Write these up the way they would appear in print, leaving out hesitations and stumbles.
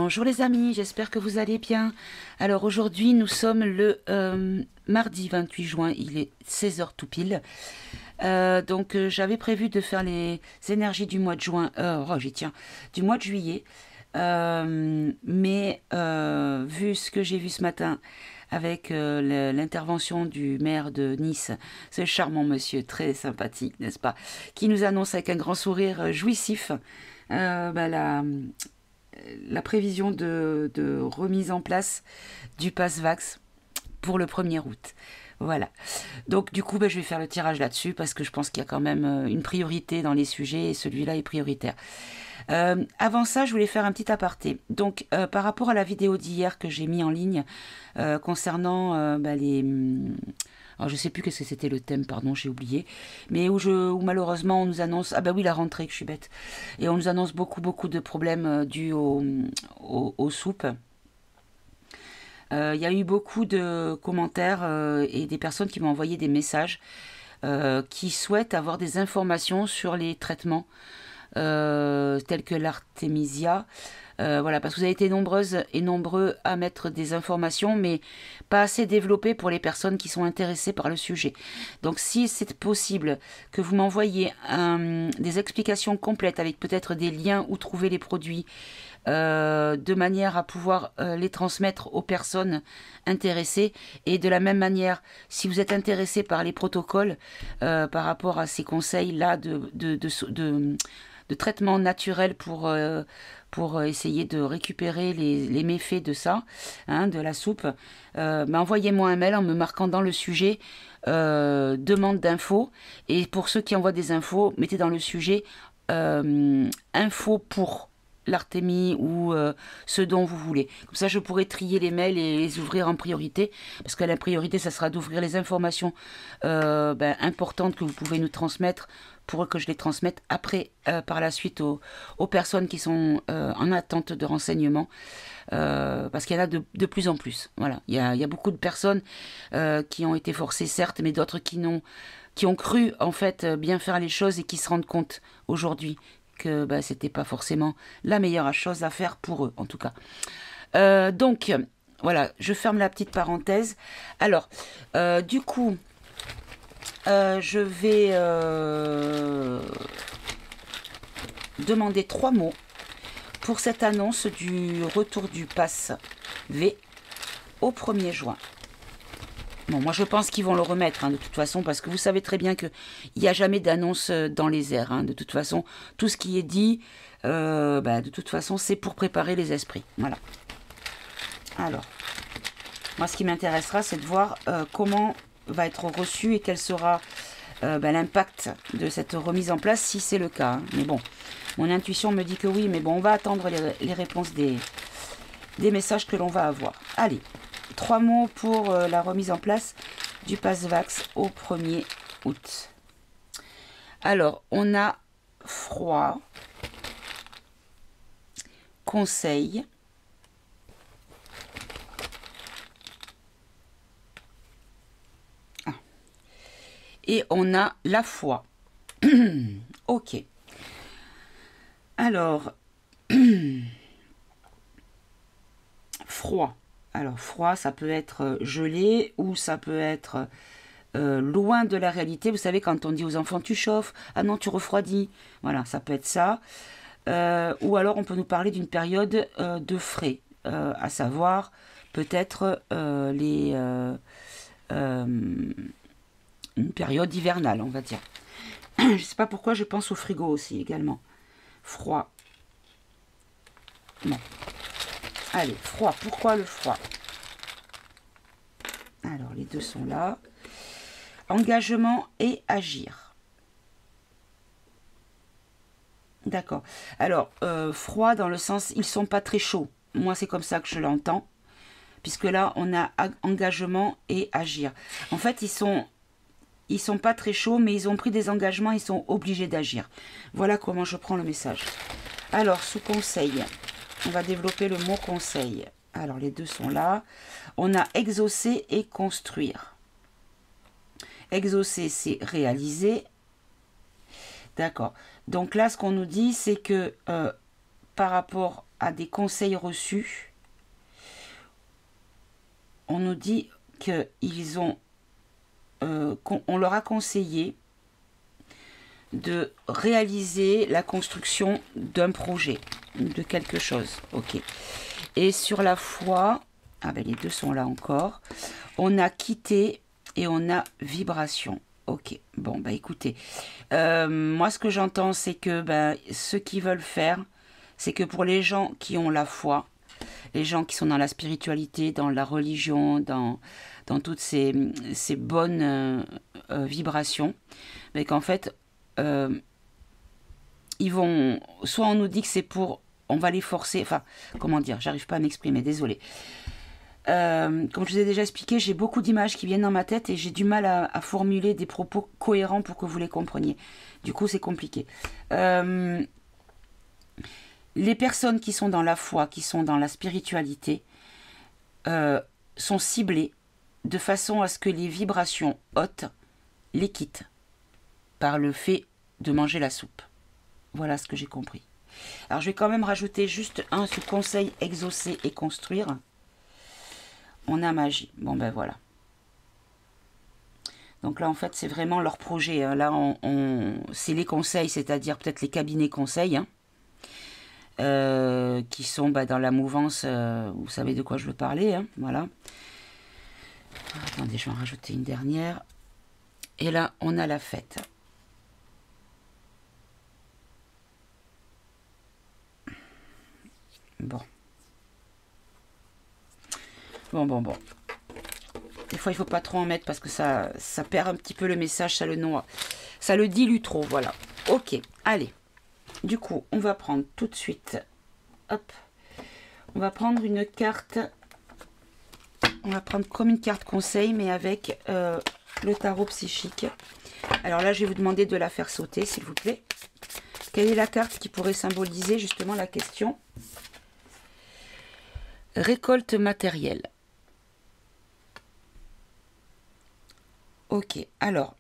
Bonjour les amis, j'espère que vous allez bien. Alors aujourd'hui nous sommes le mardi 28 juin, il est 16 h tout pile. J'avais prévu de faire les énergies du mois de juin, j'y tiens, du mois de juillet. Vu ce que j'ai vu ce matin avec l'intervention du maire de Nice, ce charmant monsieur très sympathique, n'est-ce pas, qui nous annonce avec un grand sourire jouissif la prévision de remise en place du Pass Vax pour le 1er août. Voilà. Donc du coup, je vais faire le tirage là-dessus parce que je pense qu'il y a quand même une priorité dans les sujets et celui-là est prioritaire. Avant ça, je voulais faire un petit aparté. Donc, par rapport à la vidéo d'hier que j'ai mis en ligne concernant les... Alors, je sais plus qu'est-ce que c'était le thème, pardon, j'ai oublié. Mais où malheureusement, on nous annonce... Ah bah oui, la rentrée, que je suis bête. Et on nous annonce beaucoup de problèmes dus aux soupes. Il y a eu beaucoup de commentaires et des personnes qui m'ont envoyé des messages qui souhaitent avoir des informations sur les traitements tels que l'artémisia. Voilà, parce que vous avez été nombreuses et nombreux à mettre des informations, mais pas assez développées pour les personnes qui sont intéressées par le sujet. Donc si c'est possible que vous m'envoyiez des explications complètes avec peut-être des liens où trouver les produits, de manière à pouvoir les transmettre aux personnes intéressées, et de la même manière, si vous êtes intéressé par les protocoles par rapport à ces conseils-là de traitement naturel pour essayer de récupérer les méfaits de ça, de la soupe, envoyez-moi un mail en me marquant dans le sujet demande d'infos, et pour ceux qui envoient des infos, mettez dans le sujet info pour l'artémie ou ce dont vous voulez. Comme ça, je pourrai trier les mails et les ouvrir en priorité, parce que la priorité, ça sera d'ouvrir les informations importantes que vous pouvez nous transmettre pour que je les transmette après, par la suite, aux personnes qui sont en attente de renseignements, parce qu'il y en a de plus en plus. Voilà, il y a beaucoup de personnes qui ont été forcées, certes, mais d'autres qui ont cru, en fait, bien faire les choses et qui se rendent compte aujourd'hui que c'était pas forcément la meilleure chose à faire pour eux, en tout cas. Donc, voilà, je ferme la petite parenthèse. Alors, du coup, je vais demander 3 mots pour cette annonce du retour du Pass V au 1er juin. Bon, moi je pense qu'ils vont le remettre, de toute façon, parce que vous savez très bien qu'il n'y a jamais d'annonce dans les airs. De toute façon, tout ce qui est dit, de toute façon, c'est pour préparer les esprits. Voilà. Alors, moi ce qui m'intéressera, c'est de voir comment va être reçu et quel sera l'impact de cette remise en place, si c'est le cas. Mais bon, mon intuition me dit que oui, mais bon, on va attendre les réponses des messages que l'on va avoir. Allez. 3 mots pour la remise en place du Pass Vax au 1er août. Alors, on a froid, conseil, et on a la foi. Ok. Alors, froid. Alors, froid, ça peut être gelé ou ça peut être loin de la réalité. Vous savez, quand on dit aux enfants, tu chauffes, ah non, tu refroidis. Voilà, ça peut être ça. Ou alors, on peut nous parler d'une période de frais, à savoir peut-être une période hivernale, on va dire. Je ne sais pas pourquoi je pense au frigo aussi, également. Froid. Non. Allez, froid. Pourquoi le froid? Alors, les deux sont là. Engagement et agir. D'accord. Alors, froid dans le sens, ils ne sont pas très chauds. Moi, c'est comme ça que je l'entends. Puisque là, on a engagement et agir. En fait, ils sont pas très chauds, mais ils ont pris des engagements, ils sont obligés d'agir. Voilà comment je prends le message. Alors, sous conseil, on va développer le mot conseil. Alors, les deux sont là. On a exaucer et construire. Exaucer, c'est réaliser. D'accord. Donc là, ce qu'on nous dit, c'est que par rapport à des conseils reçus, on nous dit qu'ils ont, on leur a conseillé de réaliser la construction d'un projet, de quelque chose. Ok. Et sur la foi, ah ben les deux sont là encore, on a quitté et on a vibration. Ok, bon, bah écoutez, moi ce que j'entends, c'est que ceux qui veulent faire, c'est que pour les gens qui ont la foi, les gens qui sont dans la spiritualité, dans la religion, dans toutes ces bonnes vibrations, mais qu'en fait, ils vont, soit on nous dit que c'est pour, on va les forcer, enfin, comment dire, j'arrive pas à m'exprimer, désolé. Comme je vous ai déjà expliqué, j'ai beaucoup d'images qui viennent dans ma tête et j'ai du mal à formuler des propos cohérents pour que vous les compreniez. Du coup, c'est compliqué. Les personnes qui sont dans la foi, qui sont dans la spiritualité, sont ciblées de façon à ce que les vibrations hautes les quittent par le fait de manger la soupe. Voilà ce que j'ai compris. Alors, je vais quand même rajouter juste un sous conseil exaucer et construire. On a magie. Bon, ben voilà. Donc là, en fait, c'est vraiment leur projet. Hein. Là, c'est les conseils, c'est-à-dire peut-être les cabinets conseils, hein, qui sont dans la mouvance, vous savez de quoi je veux parler. Hein, voilà. Attendez, je vais en rajouter une dernière. Et là, on a la fête. Bon. Bon. Des fois, il ne faut pas trop en mettre parce que ça perd un petit peu le message, ça le noie. Ça le dilue trop, voilà. Ok, allez. Du coup, on va prendre tout de suite. Hop. On va prendre une carte. On va prendre comme une carte conseil, mais avec le tarot psychique. Alors là, je vais vous demander de la faire sauter, s'il vous plaît. Quelle est la carte qui pourrait symboliser justement la question? Récolte matérielle. Ok, alors,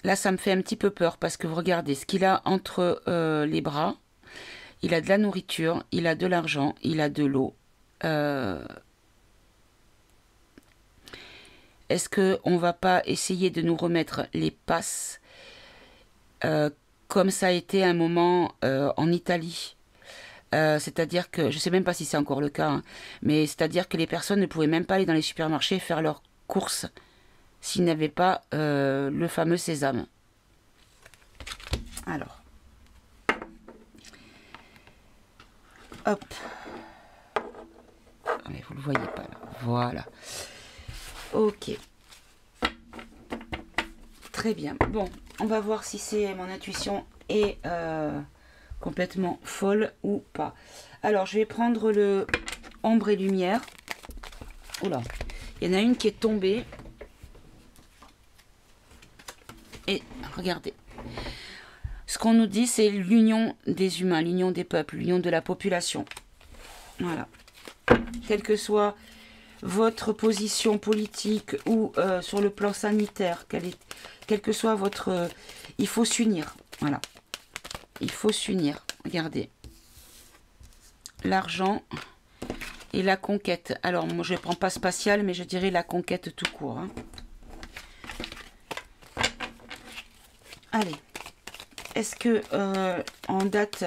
là ça me fait un petit peu peur parce que vous regardez ce qu'il a entre les bras. Il a de la nourriture, il a de l'argent, il a de l'eau. Est-ce qu'on ne va pas essayer de nous remettre les passes comme ça a été un moment en Italie? C'est-à-dire que, je ne sais même pas si c'est encore le cas, hein, mais c'est-à-dire que les personnes ne pouvaient même pas aller dans les supermarchés faire leurs courses s'ils n'avaient pas le fameux sésame. Alors, hop. Mais vous ne le voyez pas là. Voilà. Ok. Très bien. Bon, on va voir si c'est mon intuition est complètement folle ou pas. Alors, je vais prendre le ombre et lumière. Oula, il y en a une qui est tombée. Et regardez. Ce qu'on nous dit, c'est l'union des humains, l'union des peuples, l'union de la population. Voilà. Quelle que soit votre position politique ou sur le plan sanitaire, quel que soit votre... il faut s'unir. Voilà. Il faut s'unir. Regardez. L'argent et la conquête. Alors, moi, je ne prends pas spatial, mais je dirais la conquête tout court. Hein. Allez. Est-ce que en date...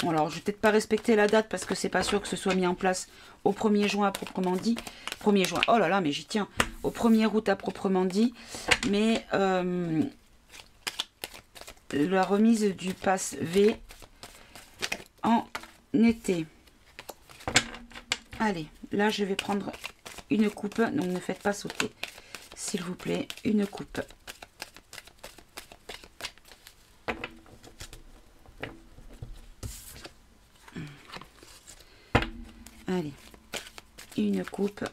Alors, je vais peut-être pas respecter la date parce que c'est pas sûr que ce soit mis en place au 1er juin à proprement dit. 1er juin. Oh là là, mais j'y tiens. Au 1er août à proprement dit. Mais la remise du pass V en été. Allez, là je vais prendre une coupe, donc ne faites pas sauter, s'il vous plaît, une coupe. Allez, une coupe.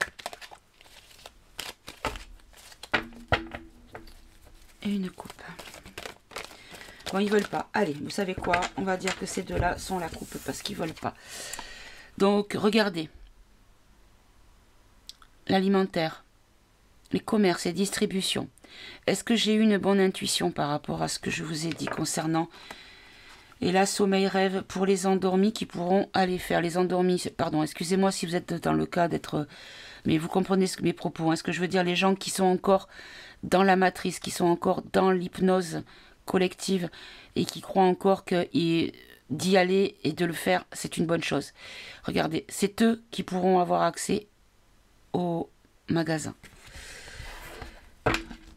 Et une coupe. Bon, ils veulent pas. Allez, vous savez quoi? On va dire que ces deux-là sont la coupe parce qu'ils veulent pas. Donc, regardez. L'alimentaire, les commerces et distributions. Est-ce que j'ai eu une bonne intuition par rapport à ce que je vous ai dit concernant Et là, sommeil rêve pour les endormis qui pourront aller faire. Les endormis, pardon, excusez-moi si vous êtes dans le cas d'être... Mais vous comprenez mes propos. Hein, ce que je veux dire, les gens qui sont encore dans la matrice, qui sont encore dans l'hypnose collective et qui croient encore que d'y aller et de le faire, c'est une bonne chose. Regardez, c'est eux qui pourront avoir accès au magasin.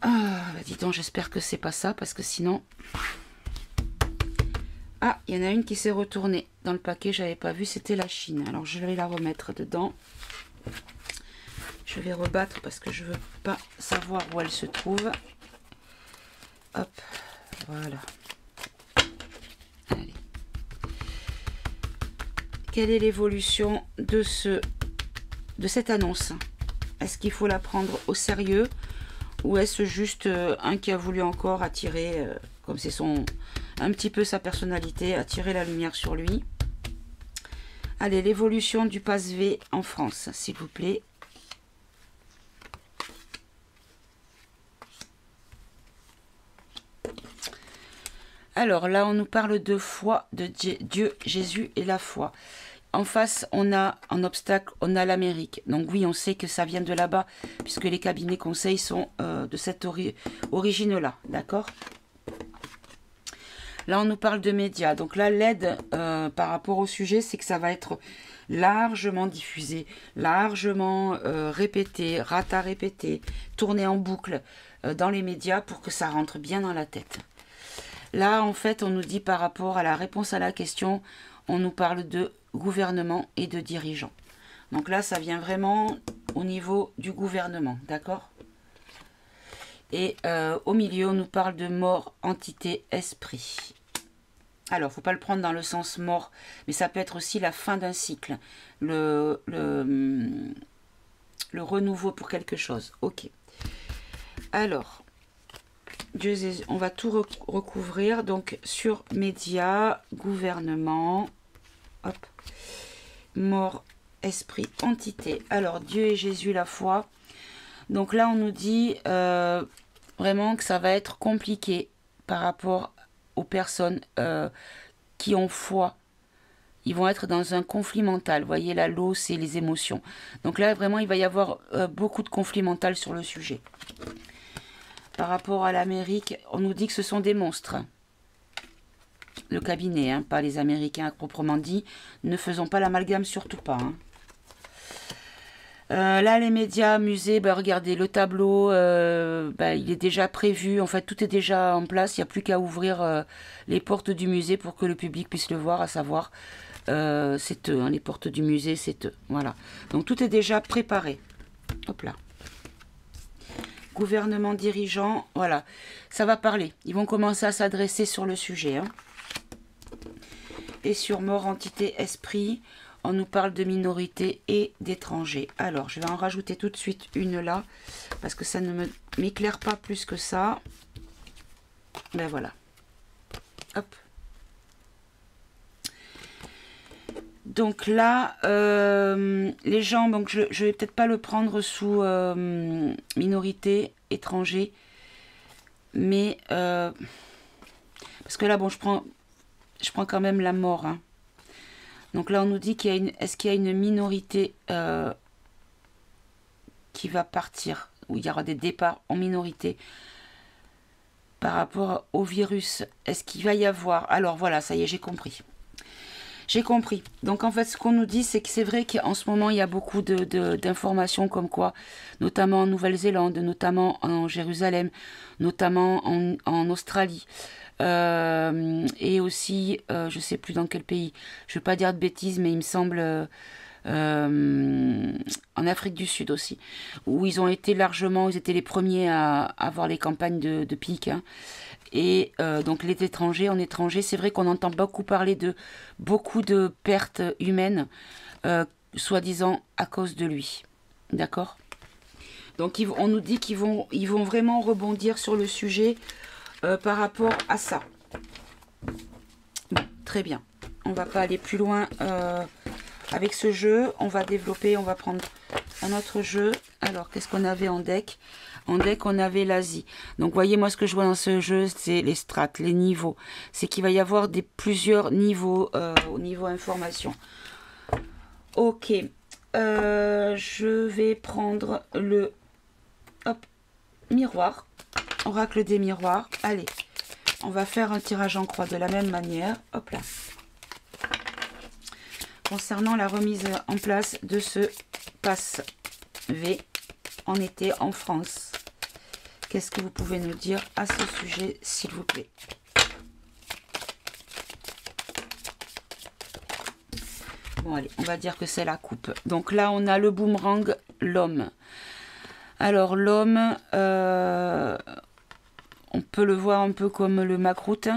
Ah, dis donc, j'espère que c'est pas ça, parce que sinon... Ah, il y en a une qui s'est retournée dans le paquet, j'avais pas vu, c'était la Chine. Alors je vais la remettre dedans. Je vais rebattre parce que je veux pas savoir où elle se trouve. Hop, voilà. Allez. Quelle est l'évolution de cette annonce? Est-ce qu'il faut la prendre au sérieux ou est-ce juste un qui a voulu encore attirer, comme c'est un petit peu sa personnalité, attirer la lumière sur lui? Allez, l'évolution du pass V en France, s'il vous plaît. Alors là, on nous parle de foi, de Dieu, Jésus et la foi. En face, on a un obstacle, on a l'Amérique. Donc oui, on sait que ça vient de là-bas, puisque les cabinets conseils sont de cette origine-là, d'accord? Là, on nous parle de médias. Donc là, l'aide par rapport au sujet, c'est que ça va être largement diffusé, largement répété, rata répété, tourné en boucle dans les médias pour que ça rentre bien dans la tête. Là, en fait, on nous dit par rapport à la réponse à la question, on nous parle de gouvernement et de dirigeants. Donc là, ça vient vraiment au niveau du gouvernement, d'accord? Et au milieu, on nous parle de mort, entité, esprit. Alors, il ne faut pas le prendre dans le sens mort, mais ça peut être aussi la fin d'un cycle, le renouveau pour quelque chose. Ok. Alors... on va tout recouvrir, donc sur médias, gouvernement, hop, mort, esprit, entité. Alors Dieu et Jésus, la foi. Donc là on nous dit vraiment que ça va être compliqué par rapport aux personnes qui ont foi. Ils vont être dans un conflit mental. Vous voyez là, l'eau, c'est les émotions. Donc là vraiment il va y avoir beaucoup de conflits mentaux sur le sujet. Par rapport à l'Amérique, on nous dit que ce sont des monstres. Le cabinet, hein, pas les Américains à proprement dit. Ne faisons pas l'amalgame, surtout pas. Hein. Là, les médias, musées, bah, regardez, le tableau, il est déjà prévu. En fait, tout est déjà en place. Il n'y a plus qu'à ouvrir les portes du musée pour que le public puisse le voir, à savoir, c'est eux. Hein, les portes du musée, c'est eux. Voilà. Donc, tout est déjà préparé. Hop là. Gouvernement dirigeant, voilà, ça va parler. Ils vont commencer à s'adresser sur le sujet. Hein. Et sur mort, entité, esprit, on nous parle de minorité et d'étrangers. Alors, je vais en rajouter tout de suite une là, parce que ça ne m'éclaire pas plus que ça. Ben voilà. Hop. Donc là, les gens, donc je vais peut-être pas le prendre sous minorité, étranger, mais parce que là, bon, je prends quand même la mort. Hein. Donc là, on nous dit qu'il y a est-ce qu'il y a une minorité qui va partir, où il y aura des départs en minorité par rapport au virus. Est-ce qu'il va y avoir... Alors voilà, ça y est, j'ai compris. J'ai compris. Donc en fait, ce qu'on nous dit, c'est que c'est vrai qu'en ce moment, il y a beaucoup d'informations comme quoi, notamment en Nouvelle-Zélande, notamment en Jérusalem, notamment en Australie, et aussi, je ne sais plus dans quel pays, je ne veux pas dire de bêtises, mais il me semble en Afrique du Sud aussi, où ils ont été largement, ils étaient les premiers à avoir les campagnes de pique, hein. Et donc les étrangers, en étranger, c'est vrai qu'on entend beaucoup parler de beaucoup de pertes humaines, soi-disant à cause de lui. D'accord? Donc on nous dit qu'ils vont vraiment rebondir sur le sujet par rapport à ça. Bon, très bien. On va pas aller plus loin avec ce jeu. On va développer, on va prendre un autre jeu. Alors, qu'est-ce qu'on avait en deck? En deck, on avait l'Asie. Donc, voyez, moi, ce que je vois dans ce jeu, c'est les strates, les niveaux. C'est qu'il va y avoir plusieurs niveaux au niveau information. Ok. Je vais prendre le miroir. Oracle des miroirs. Allez, on va faire un tirage en croix de la même manière. Hop là. Concernant la remise en place de ce pass V en été en France. Qu'est-ce que vous pouvez nous dire à ce sujet, s'il vous plaît? Bon, allez, on va dire que c'est la coupe. Donc là, on a le boomerang, l'homme. Alors, l'homme, on peut le voir un peu comme le macroute.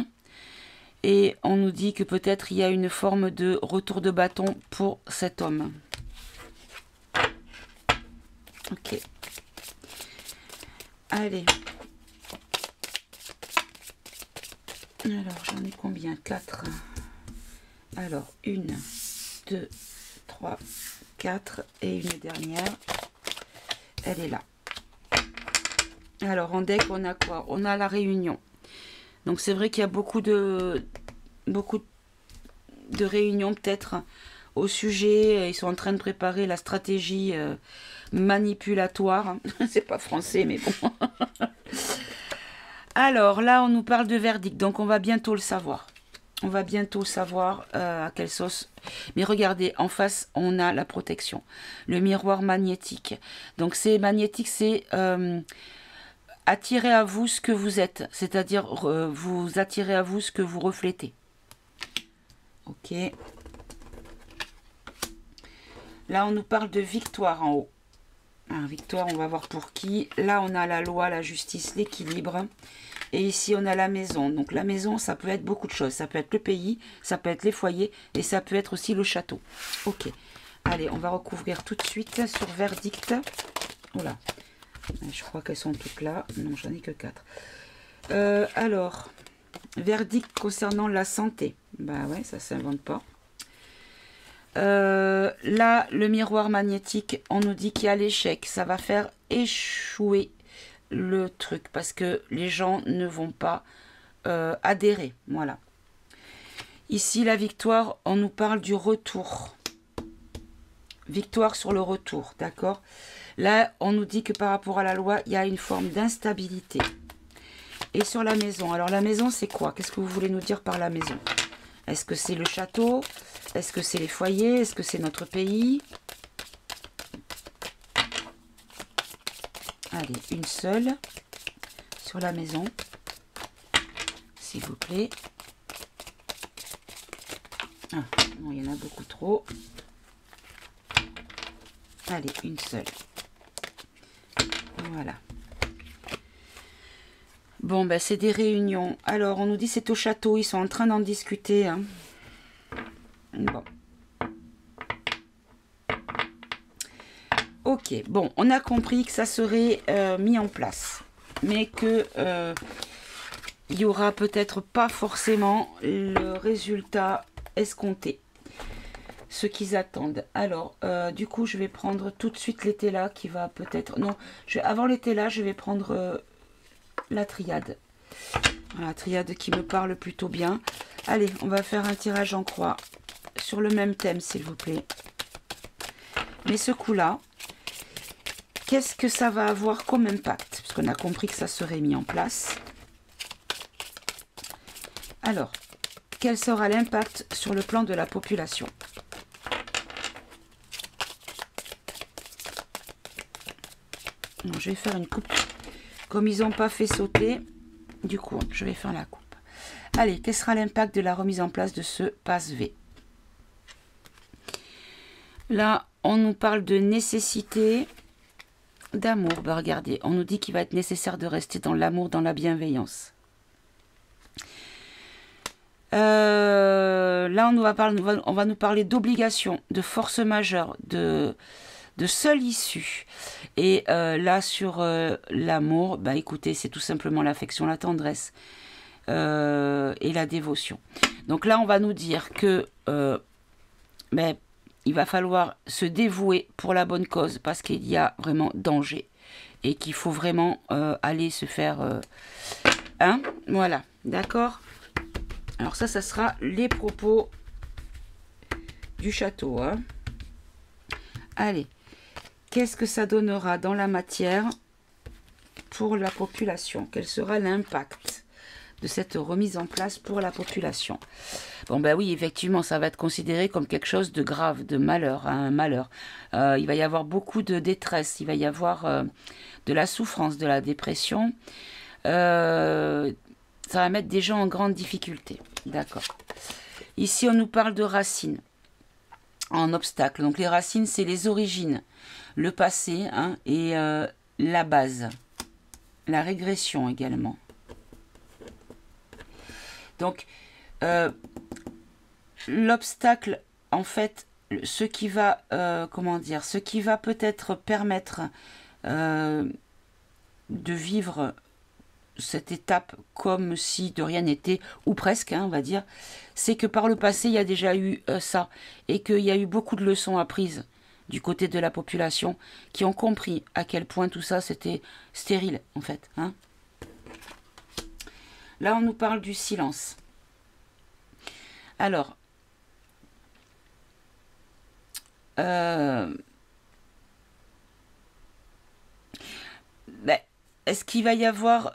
Et on nous dit que peut-être il y a une forme de retour de bâton pour cet homme. Ok. Allez. Alors, j'en ai combien? 4. Alors, 1, 2, 3, 4. Et une dernière. Elle est là. Alors, en deck, on a quoi? On a la réunion. Donc c'est vrai qu'il y a beaucoup de réunions peut-être au sujet. Ils sont en train de préparer la stratégie manipulatoire. C'est pas français, mais bon. Alors là, on nous parle de verdict. Donc on va bientôt le savoir. On va bientôt savoir à quelle sauce. Mais regardez, en face, on a la protection. Le miroir magnétique. Donc c'est magnétique, c'est... attirez à vous ce que vous êtes, c'est-à-dire vous attirez à vous ce que vous reflétez. Ok. Là, on nous parle de victoire en haut. Alors, victoire, on va voir pour qui. Là, on a la loi, la justice, l'équilibre. Et ici, on a la maison. Donc, la maison, ça peut être beaucoup de choses. Ça peut être le pays, ça peut être les foyers et ça peut être aussi le château. Ok. Allez, on va recouvrir tout de suite sur verdict. Oula. Je crois qu'elles sont toutes là. Non, j'en ai que 4. Alors, verdict concernant la santé. Bah ouais, ça s'invente pas. Là, le miroir magnétique, on nous dit qu'il y a l'échec. Ça va faire échouer le truc parce que les gens ne vont pas adhérer. Voilà. Ici, la victoire, on nous parle du retour. Victoire sur le retour, d'accord? Là, on nous dit que par rapport à la loi, il y a une forme d'instabilité. Et sur la maison, alors la maison, c'est quoi? Qu'est-ce que vous voulez nous dire par la maison? Est-ce que c'est le château? Est-ce que c'est les foyers? Est-ce que c'est notre pays? Allez, une seule sur la maison, s'il vous plaît. Ah, non, il y en a beaucoup trop. Allez, une seule. Voilà. Bon, ben c'est des réunions. Alors, on nous dit c'est au château. Ils sont en train d'en discuter. Hein. Bon. Ok. Bon, on a compris que ça serait mis en place. Mais que il n'y aura peut-être pas forcément le résultat escompté. Ce qu'ils attendent. Alors, du coup, je vais prendre tout de suite l'été là qui va peut-être... Non, avant l'été là, je vais prendre la triade. La triade qui me parle plutôt bien. Allez, on va faire un tirage en croix sur le même thème, s'il vous plaît. Mais ce coup-là, qu'est-ce que ça va avoir comme impact? Parce qu'on a compris que ça serait mis en place. Alors, quel sera l'impact sur le plan de la population? Non, je vais faire une coupe. Comme ils n'ont pas fait sauter, du coup, je vais faire la coupe. Allez, quel sera l'impact de la remise en place de ce pass V? Là, on nous parle de nécessité d'amour. Ben, regardez, on nous dit qu'il va être nécessaire de rester dans l'amour, dans la bienveillance. Là, on va nous parler d'obligation, de force majeure, de seule issue. Et là, sur l'amour, bah écoutez, c'est tout simplement l'affection, la tendresse et la dévotion. Donc là, on va nous dire que il va falloir se dévouer pour la bonne cause parce qu'il y a vraiment danger et qu'il faut vraiment aller se faire... hein, voilà, d'accord. Alors ça sera les propos du château. Hein. Allez, qu'est-ce que ça donnera dans la matière pour la population? Quel sera l'impact de cette remise en place pour la population? Bon ben oui, effectivement, ça va être considéré comme quelque chose de grave, de malheur, hein, un malheur. Il va y avoir beaucoup de détresse, il va y avoir de la souffrance, de la dépression. Ça va mettre des gens en grande difficulté. D'accord. Ici, on nous parle de racines en obstacle. Donc les racines, c'est les origines, le passé, hein, et la base. La régression également. Donc, l'obstacle, en fait, ce qui va, comment dire, ce qui va peut-être permettre de vivre cette étape comme si de rien n'était, ou presque, hein, on va dire, c'est que par le passé, il y a déjà eu ça, et qu'il y a eu beaucoup de leçons apprises du côté de la population, qui ont compris à quel point tout ça, c'était stérile, en fait. Hein. Là, on nous parle du silence. Alors, ben, est-ce qu'il va y avoir...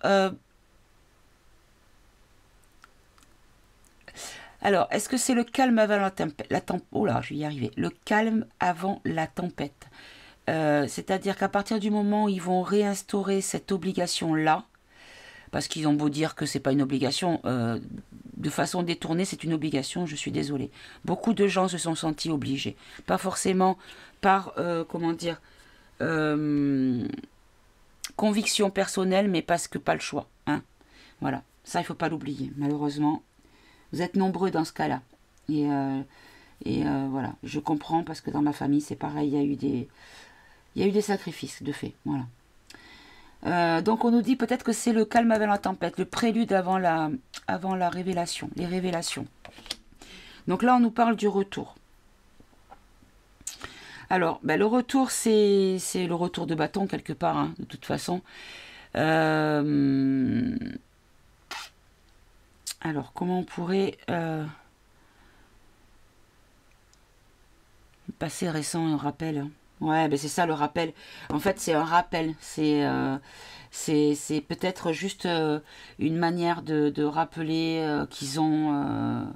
alors, est-ce que c'est le calme avant la tempête? Oh là, je vais y arriver. Le calme avant la tempête. C'est-à-dire qu'à partir du moment où ils vont réinstaurer cette obligation-là, parce qu'ils ont beau dire que c'est pas une obligation, de façon détournée, c'est une obligation, je suis désolée. Beaucoup de gens se sont sentis obligés. Pas forcément par, comment dire, conviction personnelle, mais parce que pas le choix. Hein. Voilà, ça il faut pas l'oublier, malheureusement. Vous êtes nombreux dans ce cas-là. Et voilà, je comprends parce que dans ma famille, c'est pareil, il y a eu des sacrifices de fait. Voilà. Donc on nous dit peut-être que c'est le calme avant la tempête, le prélude avant la révélation, les révélations. Donc là, on nous parle du retour. Alors, ben, le retour, c'est le retour de bâton quelque part, hein, de toute façon. Alors, comment on pourrait... passé récent, un rappel. Ouais, ben c'est ça le rappel. En fait, c'est un rappel. C'est peut-être juste une manière de rappeler qu'ils ont...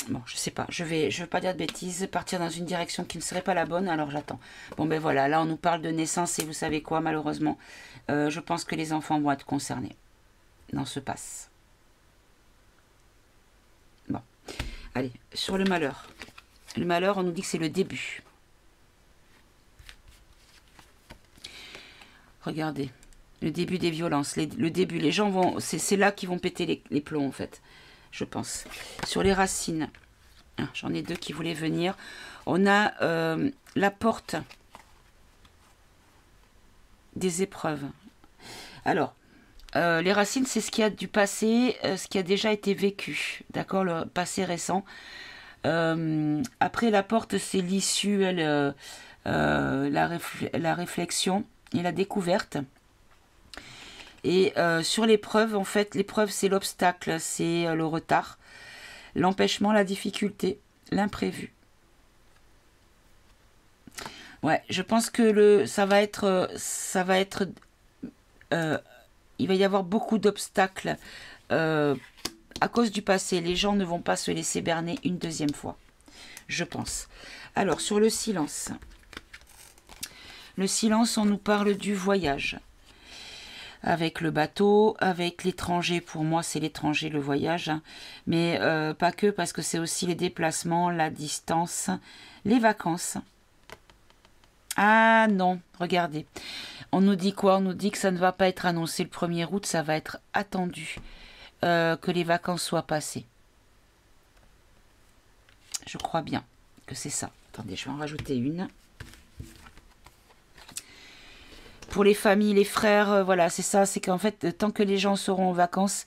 Bon, je sais pas. Je veux pas dire de bêtises. Partir dans une direction qui ne serait pas la bonne. Alors, j'attends. Bon, ben voilà. Là, on nous parle de naissance et vous savez quoi, malheureusement. Je pense que les enfants vont être concernés dans ce passe. Bon. Allez, sur le malheur. Le malheur, on nous dit que c'est le début. Regardez, le début des violences, le début, les gens vont... C'est là qu'ils vont péter les plombs, en fait, je pense. Sur les racines, ah, j'en ai deux qui voulaient venir. On a la porte des épreuves. Alors, les racines, c'est ce qui a du passé, ce qui a déjà été vécu, d'accord, le passé récent. Après la porte, c'est l'issue, la réflexion et la découverte. Et sur l'épreuve, en fait, l'épreuve c'est l'obstacle, c'est le retard, l'empêchement, la difficulté, l'imprévu. Ouais, je pense que ça va être, il va y avoir beaucoup d'obstacles. À cause du passé, les gens ne vont pas se laisser berner une deuxième fois, je pense. Alors, sur le silence. Le silence, on nous parle du voyage. Avec le bateau, avec l'étranger. Pour moi, c'est l'étranger, le voyage. Hein. Mais pas que, parce que c'est aussi les déplacements, la distance, les vacances. Ah non, regardez. On nous dit quoi? On nous dit que ça ne va pas être annoncé le 1er août, ça va être attendu. Que les vacances soient passées. Je crois bien que c'est ça. Attendez, je vais en rajouter une. Pour les familles, les frères, voilà, c'est ça. C'est qu'en fait, tant que les gens seront en vacances,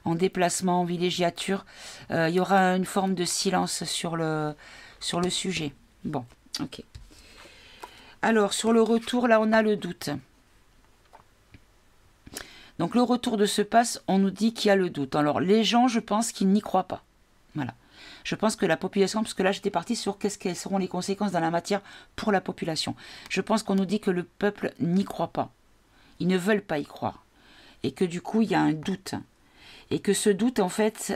en déplacement, en villégiature, il y aura une forme de silence sur sur le sujet. Bon, ok. Alors, sur le retour, là, on a le doute. Donc, le retour de ce passe, on nous dit qu'il y a le doute. Alors, les gens, je pense qu'ils n'y croient pas. Voilà. Je pense que la population, parce que là, j'étais partie sur quelles seront les conséquences dans la matière pour la population. Je pense qu'on nous dit que le peuple n'y croit pas. Ils ne veulent pas y croire. Et que du coup, il y a un doute. Et que ce doute, en fait,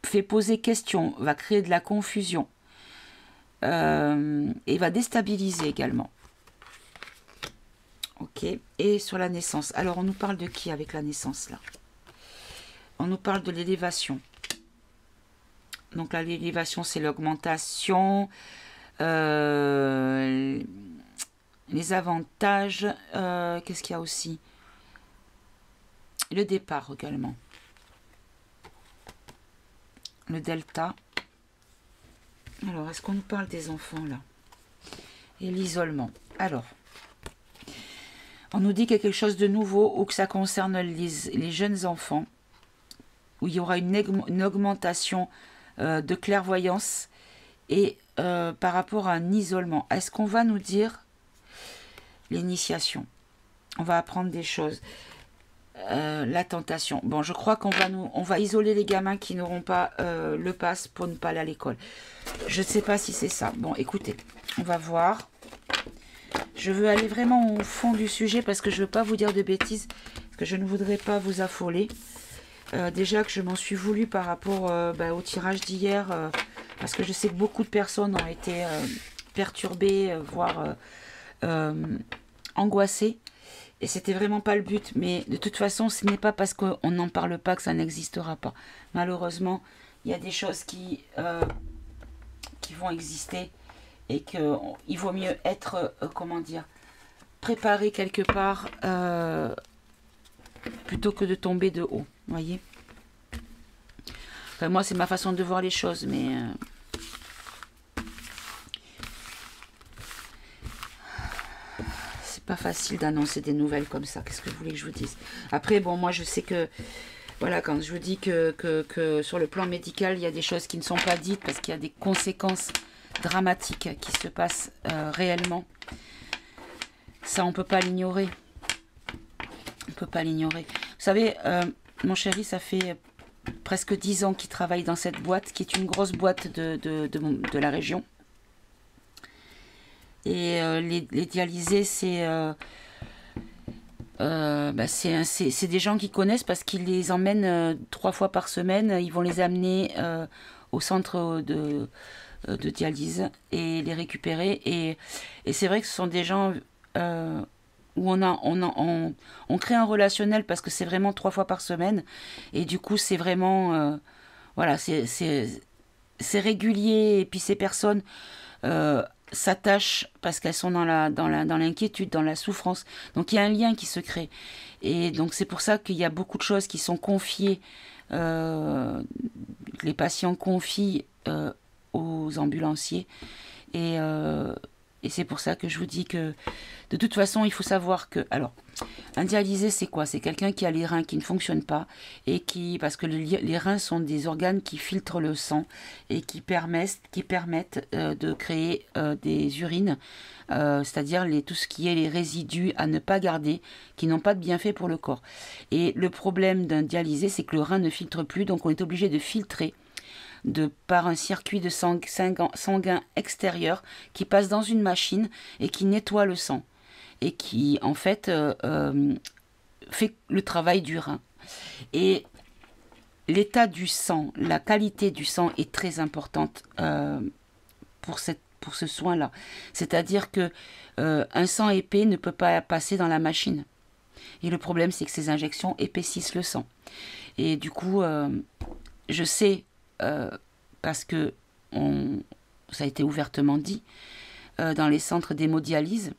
fait poser question, va créer de la confusion. Et va déstabiliser également. Ok. Et sur la naissance. Alors, on nous parle de qui avec la naissance, là? On nous parle de l'élévation. Donc là, l'élévation, c'est l'augmentation, les avantages. Qu'est-ce qu'il y a aussi? Le départ également. Le delta. Alors, est-ce qu'on nous parle des enfants, là? Et l'isolement. Alors, on nous dit qu'il y a quelque chose de nouveau ou que ça concerne les jeunes enfants, où il y aura une augmentation de clairvoyance et par rapport à un isolement. Est-ce qu'on va nous dire l'initiation? On va apprendre des choses. La tentation. Bon, je crois on va isoler les gamins qui n'auront pas le pass pour ne pas aller à l'école. Je ne sais pas si c'est ça. Bon, écoutez, on va voir. Je veux aller vraiment au fond du sujet parce que je ne veux pas vous dire de bêtises, parce que je ne voudrais pas vous affoler. Déjà que je m'en suis voulu par rapport au tirage d'hier, parce que je sais que beaucoup de personnes ont été perturbées, voire angoissées. Et c'était vraiment pas le but. Mais de toute façon, ce n'est pas parce qu'on n'en parle pas que ça n'existera pas. Malheureusement, il y a des choses qui vont exister et qu'il vaut mieux être, comment dire, préparé quelque part plutôt que de tomber de haut. Voyez. Enfin, moi, c'est ma façon de voir les choses, mais c'est pas facile d'annoncer des nouvelles comme ça. Qu'est-ce que vous voulez que je vous dise? Après, bon, moi, je sais que voilà, quand je vous dis que sur le plan médical, il y a des choses qui ne sont pas dites parce qu'il y a des conséquences dramatiques qui se passent réellement. Ça, on peut pas l'ignorer. On peut pas l'ignorer. Vous savez, mon chéri, ça fait presque 10 ans qu'il travaille dans cette boîte, qui est une grosse boîte de la région. Et les dialysés, c'est des gens qui connaissent parce qu'ils les emmènent 3 fois par semaine. Ils vont les amener au centre de dialyse et les récupérer. Et c'est vrai que ce sont des gens où on crée un relationnel parce que c'est vraiment 3 fois par semaine. Et du coup, c'est vraiment... voilà, c'est régulier. Et puis ces personnes s'attachent parce qu'elles sont dans l'inquiétude, dans la souffrance. Donc il y a un lien qui se crée. Et donc c'est pour ça qu'il y a beaucoup de choses qui sont confiées. Les patients confient aux ambulanciers. Et c'est pour ça que je vous dis que de toute façon, il faut savoir que... Alors, un dialysé, c'est quoi? C'est quelqu'un qui a les reins qui ne fonctionnent pas et parce que les reins sont des organes qui filtrent le sang et qui permettent de créer des urines, c'est-à-dire tout ce qui est les résidus à ne pas garder, qui n'ont pas de bienfait pour le corps. Et le problème d'un dialysé, c'est que le rein ne filtre plus, donc on est obligé de filtrer par un circuit de sanguin extérieur qui passe dans une machine et qui nettoie le sang et qui en fait fait le travail du rein. Et l'état du sang, la qualité du sang est très importante pour ce soin-là. C'est-à-dire que un sang épais ne peut pas passer dans la machine. Et le problème, c'est que ces injections épaississent le sang. Et du coup, je sais... parce que ça a été ouvertement dit, dans les centres d'hémodialyse,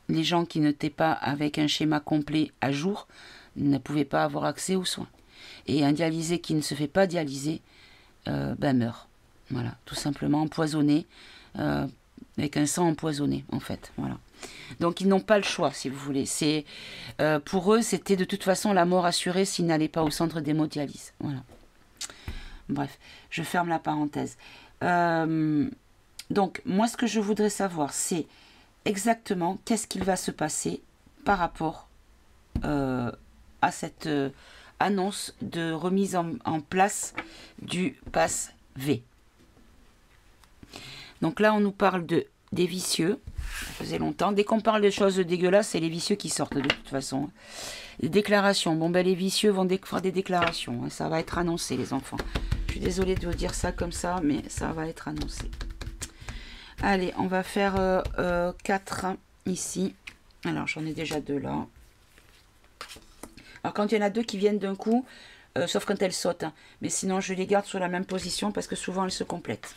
les gens qui n'étaient pas avec un schéma complet à jour ne pouvaient pas avoir accès aux soins. Et un dialysé qui ne se fait pas dialyser meurt. Voilà, tout simplement empoisonné, avec un sang empoisonné en fait. Voilà. Donc ils n'ont pas le choix, si vous voulez. Pour eux, c'était de toute façon la mort assurée s'ils n'allaient pas au centre d'hémodialyse. Voilà. Bref, je ferme la parenthèse. Donc, moi, ce que je voudrais savoir, c'est exactement qu'est-ce qu'il va se passer par rapport à cette annonce de remise en place du pass V. Donc là, on nous parle des vicieux. Ça faisait longtemps. Dès qu'on parle de choses dégueulasses, c'est les vicieux qui sortent de toute façon. Les déclarations. Bon, ben les vicieux vont faire des déclarations. Ça va être annoncé, les enfants. Je suis désolée de vous dire ça comme ça, mais ça va être annoncé. Allez, on va faire 4 ici. Alors, j'en ai déjà 2 là. Alors, quand il y en a 2 qui viennent d'un coup, sauf quand elles sautent. Hein, mais sinon, je les garde sur la même position parce que souvent, elles se complètent.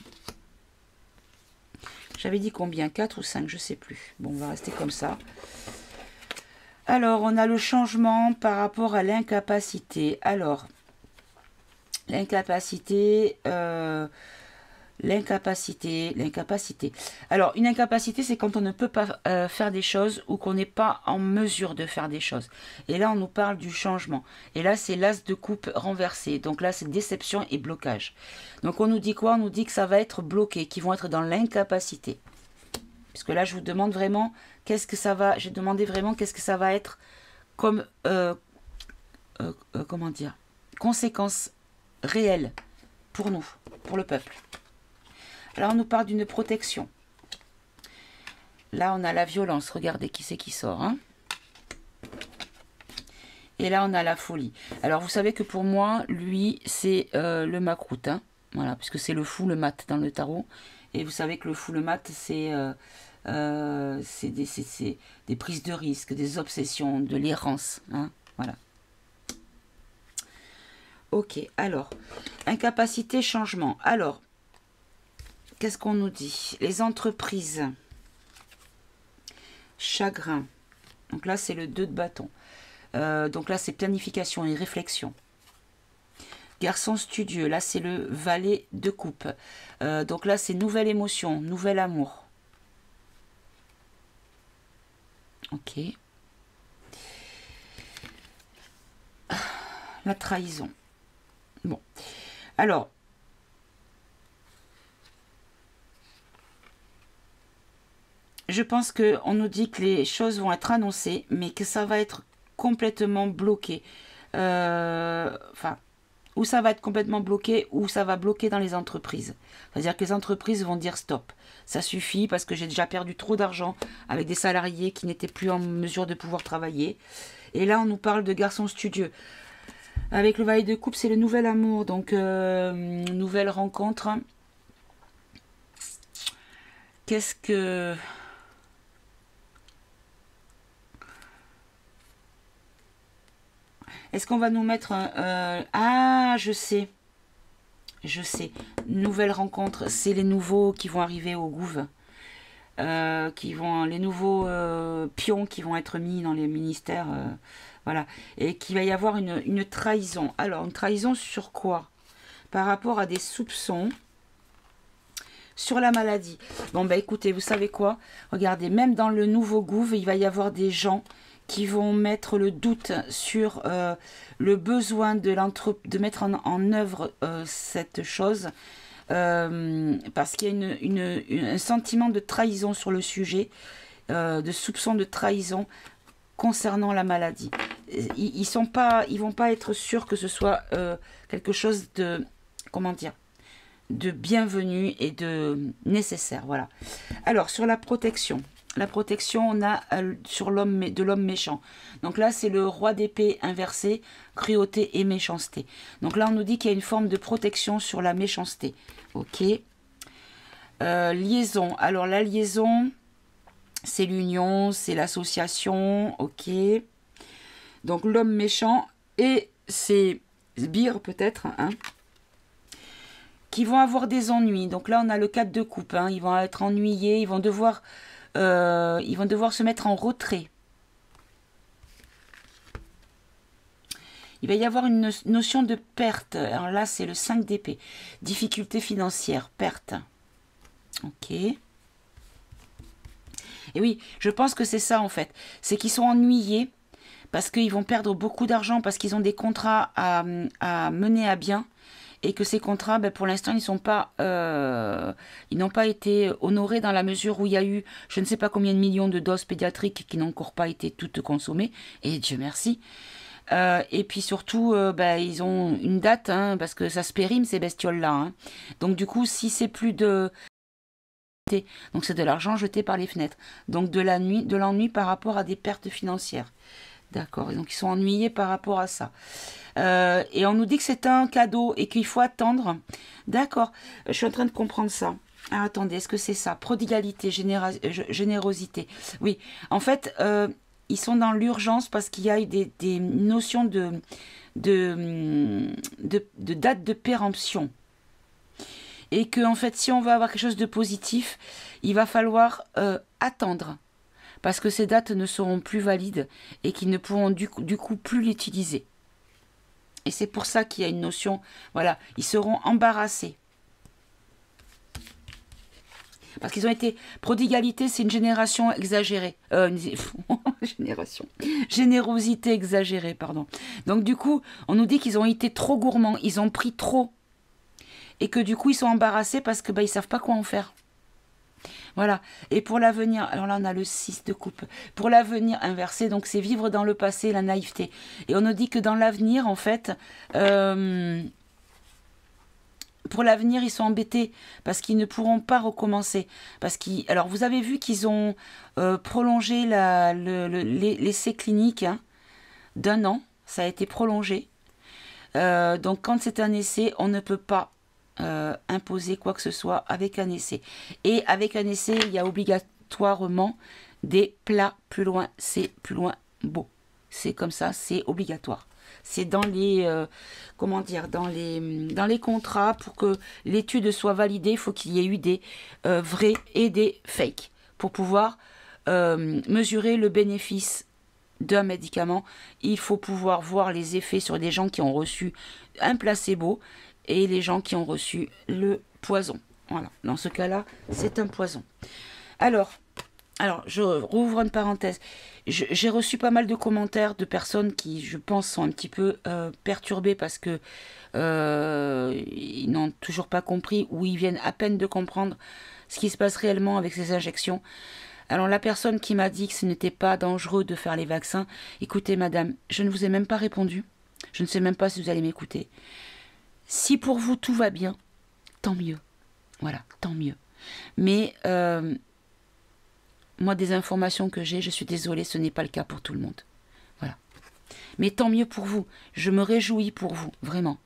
J'avais dit combien? 4 ou 5, je ne sais plus. Bon, on va rester comme ça. Alors, on a le changement par rapport à l'incapacité. Alors, l'incapacité... L'incapacité. Alors, une incapacité, c'est quand on ne peut pas faire des choses ou qu'on n'est pas en mesure de faire des choses. Et là, on nous parle du changement. Et là, c'est l'as de coupe renversé. Donc là, c'est déception et blocage. Donc, on nous dit quoi? On nous dit que ça va être bloqué, qu'ils vont être dans l'incapacité. Puisque là, je vous demande vraiment, qu'est-ce que ça va... J'ai demandé vraiment qu'est-ce que ça va être comme... comment dire? Conséquences réelles pour nous, pour le peuple. Alors, on nous parle d'une protection. Là, on a la violence. Regardez qui c'est qui sort. Hein. Et là, on a la folie. Alors, vous savez que pour moi, lui, c'est le macroute. Hein. Voilà, puisque c'est le fou, le mat dans le tarot. Et vous savez que le fou, le mat, c'est des prises de risque, des obsessions, de l'errance. Hein. Voilà. Ok, alors, incapacité, changement. Alors, qu'est-ce qu'on nous dit? Les entreprises. Chagrin. Donc là, c'est le 2 de bâton. Donc là, c'est planification et réflexion. Garçon studieux. Là, c'est le valet de coupe. Donc là, c'est nouvelle émotion, nouvel amour. Ok. La trahison. Bon. Alors, je pense qu'on nous dit que les choses vont être annoncées, mais que ça va être complètement bloqué. Enfin, ou ça va être complètement bloqué, ou ça va bloquer dans les entreprises. C'est-à-dire que les entreprises vont dire stop. Ça suffit parce que j'ai déjà perdu trop d'argent avec des salariés qui n'étaient plus en mesure de pouvoir travailler. Et là, on nous parle de garçons studieux. Avec le valet de coupe, c'est le nouvel amour. Donc, nouvelle rencontre. Qu'est-ce que... Est-ce qu'on va nous mettre un... Ah, je sais. Je sais. Nouvelle rencontre. C'est les nouveaux qui vont arriver au gouv. Les nouveaux pions qui vont être mis dans les ministères. Voilà. Et qu'il va y avoir une trahison. Alors, une trahison sur quoi? Par rapport à des soupçons sur la maladie. Bon, bah écoutez, vous savez quoi? Regardez, même dans le nouveau gouv, il va y avoir des gens qui vont mettre le doute sur le besoin de mettre en œuvre cette chose, parce qu'il y a un sentiment de trahison sur le sujet, de soupçon de trahison concernant la maladie. Ils vont pas être sûrs que ce soit quelque chose de, comment dire, de bienvenu et de nécessaire. Voilà. Alors, sur la protection. La protection, on a sur de l'homme méchant. Donc là, c'est le roi d'épée inversé, cruauté et méchanceté. Donc là, on nous dit qu'il y a une forme de protection sur la méchanceté. Ok. Liaison. Alors la liaison, c'est l'union, c'est l'association. Ok. Donc l'homme méchant et ses sbires peut-être, hein, qui vont avoir des ennuis. Donc là, on a le 4 de coupe. Hein, ils vont être ennuyés, ils vont devoir se mettre en retrait. Il va y avoir une notion de perte. Alors là, c'est le 5 d'épée. Difficulté financière, perte. Ok. Et oui, je pense que c'est ça en fait. C'est qu'ils sont ennuyés parce qu'ils vont perdre beaucoup d'argent, parce qu'ils ont des contrats à mener à bien. et que ces contrats, ben, pour l'instant, ils n'ont pas été honorés dans la mesure où il y a eu je ne sais pas combien de millions de doses pédiatriques qui n'ont encore pas été toutes consommées, et Dieu merci. Et puis surtout, ben, ils ont une date, hein, parce que ça se périme ces bestioles-là. Hein. Donc du coup, si c'est plus de... Donc c'est de l'argent jeté par les fenêtres. Donc de l'ennui par rapport à des pertes financières. D'accord, donc ils sont ennuyés par rapport à ça. Et on nous dit que c'est un cadeau et qu'il faut attendre. D'accord, je suis en train de comprendre ça. Ah, attendez, est-ce que c'est ça? Prodigalité, générosité. Oui, en fait, ils sont dans l'urgence parce qu'il y a eu des notions de date de péremption. Et que, en fait, si on veut avoir quelque chose de positif, il va falloir attendre. Parce que ces dates ne seront plus valides et qu'ils ne pourront du coup plus l'utiliser. Et c'est pour ça qu'il y a une notion, voilà, ils seront embarrassés. Parce qu'ils ont été... Prodigalité, c'est une génération exagérée. Générosité exagérée, pardon. Donc du coup, on nous dit qu'ils ont été trop gourmands, ils ont pris trop. Et que du coup, ils sont embarrassés parce que ils ne savent pas quoi en faire. Voilà. Et pour l'avenir, alors là, on a le 6 de coupe. Pour l'avenir inversé, donc c'est vivre dans le passé, la naïveté. Et on nous dit que dans l'avenir, en fait... pour l'avenir, ils sont embêtés parce qu'ils ne pourront pas recommencer. Alors, vous avez vu qu'ils ont prolongé l'essai clinique hein, d'1 an. Ça a été prolongé. Donc, quand c'est un essai, on ne peut pas imposer quoi que ce soit avec un essai. Et avec un essai, il y a obligatoirement des plats plus loin. C'est plus loin beau. C'est comme ça, c'est obligatoire. C'est dans les dans les contrats pour que l'étude soit validée, il faut qu'il y ait eu des vrais et des fakes pour pouvoir mesurer le bénéfice d'un médicament. Il faut pouvoir voir les effets sur des gens qui ont reçu un placebo et les gens qui ont reçu le poison. Voilà, dans ce cas-là, c'est un poison. Alors, je rouvre une parenthèse. J'ai reçu pas mal de commentaires de personnes qui, je pense, sont un petit peu perturbées parce que ils n'ont toujours pas compris ou ils viennent à peine de comprendre ce qui se passe réellement avec ces injections. Alors la personne qui m'a dit que ce n'était pas dangereux de faire les vaccins, écoutez madame, je ne vous ai même pas répondu. Je ne sais même pas si vous allez m'écouter. Si pour vous tout va bien, tant mieux. Voilà, tant mieux. Mais... moi, des informations que j'ai, je suis désolée, ce n'est pas le cas pour tout le monde. Voilà. Mais tant mieux pour vous. Je me réjouis pour vous, vraiment.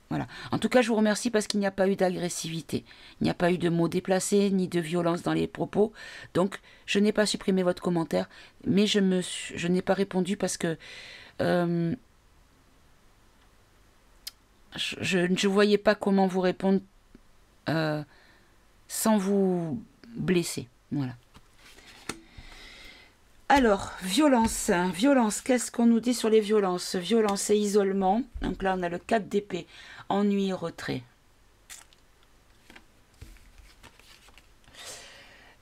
Voilà. En tout cas, je vous remercie parce qu'il n'y a pas eu d'agressivité. Il n'y a pas eu de mots déplacés, ni de violence dans les propos. Donc, je n'ai pas supprimé votre commentaire, mais je n'ai pas répondu parce que je ne voyais pas comment vous répondre sans vous blesser. Voilà. Alors, violence, qu'est-ce qu'on nous dit sur les violences? Violence et isolement. Donc là, on a le 4 d'épée, ennui et retrait.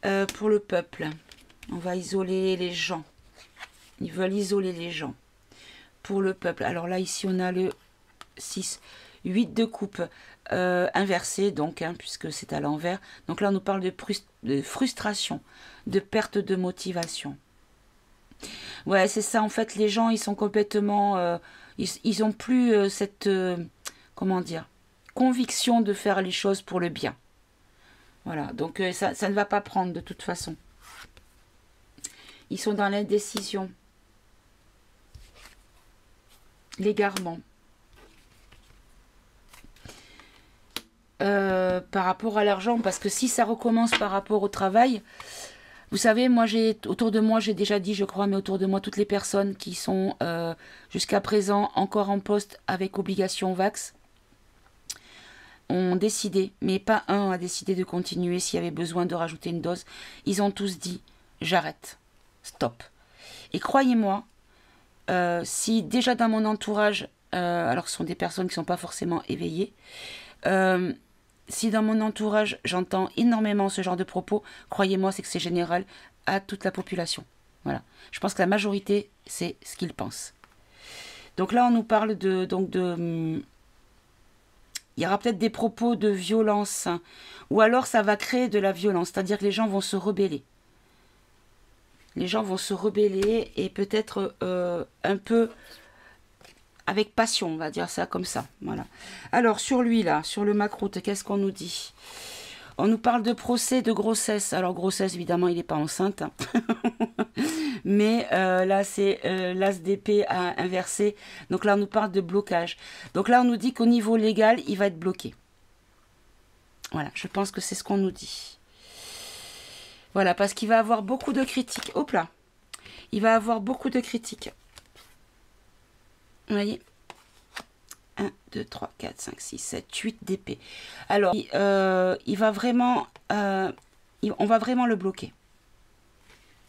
Pour le peuple, on va isoler les gens. Ils veulent isoler les gens. Pour le peuple, alors là, ici, on a le 6, 8 de coupe inversé, donc, hein, puisque c'est à l'envers. Donc là, on nous parle de frustration, de perte de motivation. Ouais, c'est ça, en fait, les gens, ils sont complètement... ils ont plus cette... comment dire? Conviction de faire les choses pour le bien. Voilà, donc ça ne va pas prendre de toute façon. Ils sont dans l'indécision. L'égarement. Par rapport à l'argent, parce que si ça recommence par rapport au travail... Vous savez, moi, autour de moi, j'ai déjà dit, je crois, mais autour de moi, toutes les personnes qui sont jusqu'à présent encore en poste avec obligation Vax ont décidé, mais pas un a décidé de continuer s'il y avait besoin de rajouter une dose. Ils ont tous dit, j'arrête, stop. Et croyez-moi, si déjà dans mon entourage, alors ce sont des personnes qui ne sont pas forcément éveillées, si dans mon entourage, j'entends énormément ce genre de propos, croyez-moi, c'est que c'est général à toute la population. Voilà. Je pense que la majorité, c'est ce qu'ils pensent. Donc là, on nous parle de il y aura peut-être des propos de violence, hein, ou alors ça va créer de la violence, c'est-à-dire que les gens vont se rebeller. Les gens vont se rebeller et peut-être un peu avec passion, on va dire ça comme ça. Voilà. Alors, sur lui, là, sur le Macroute, qu'est-ce qu'on nous dit? On nous parle de procès de grossesse. Alors, grossesse, évidemment, il n'est pas enceinte. Hein. Mais là, c'est l'as d'épée à inverser. Donc là, on nous parle de blocage. Donc là, on nous dit qu'au niveau légal, il va être bloqué. Voilà, je pense que c'est ce qu'on nous dit. Voilà, parce qu'il va avoir beaucoup de critiques. Hop là. Il va avoir beaucoup de critiques. Vous voyez? 1, 2, 3, 4, 5, 6, 7, 8 d'épée. Alors, il va vraiment... on va vraiment le bloquer.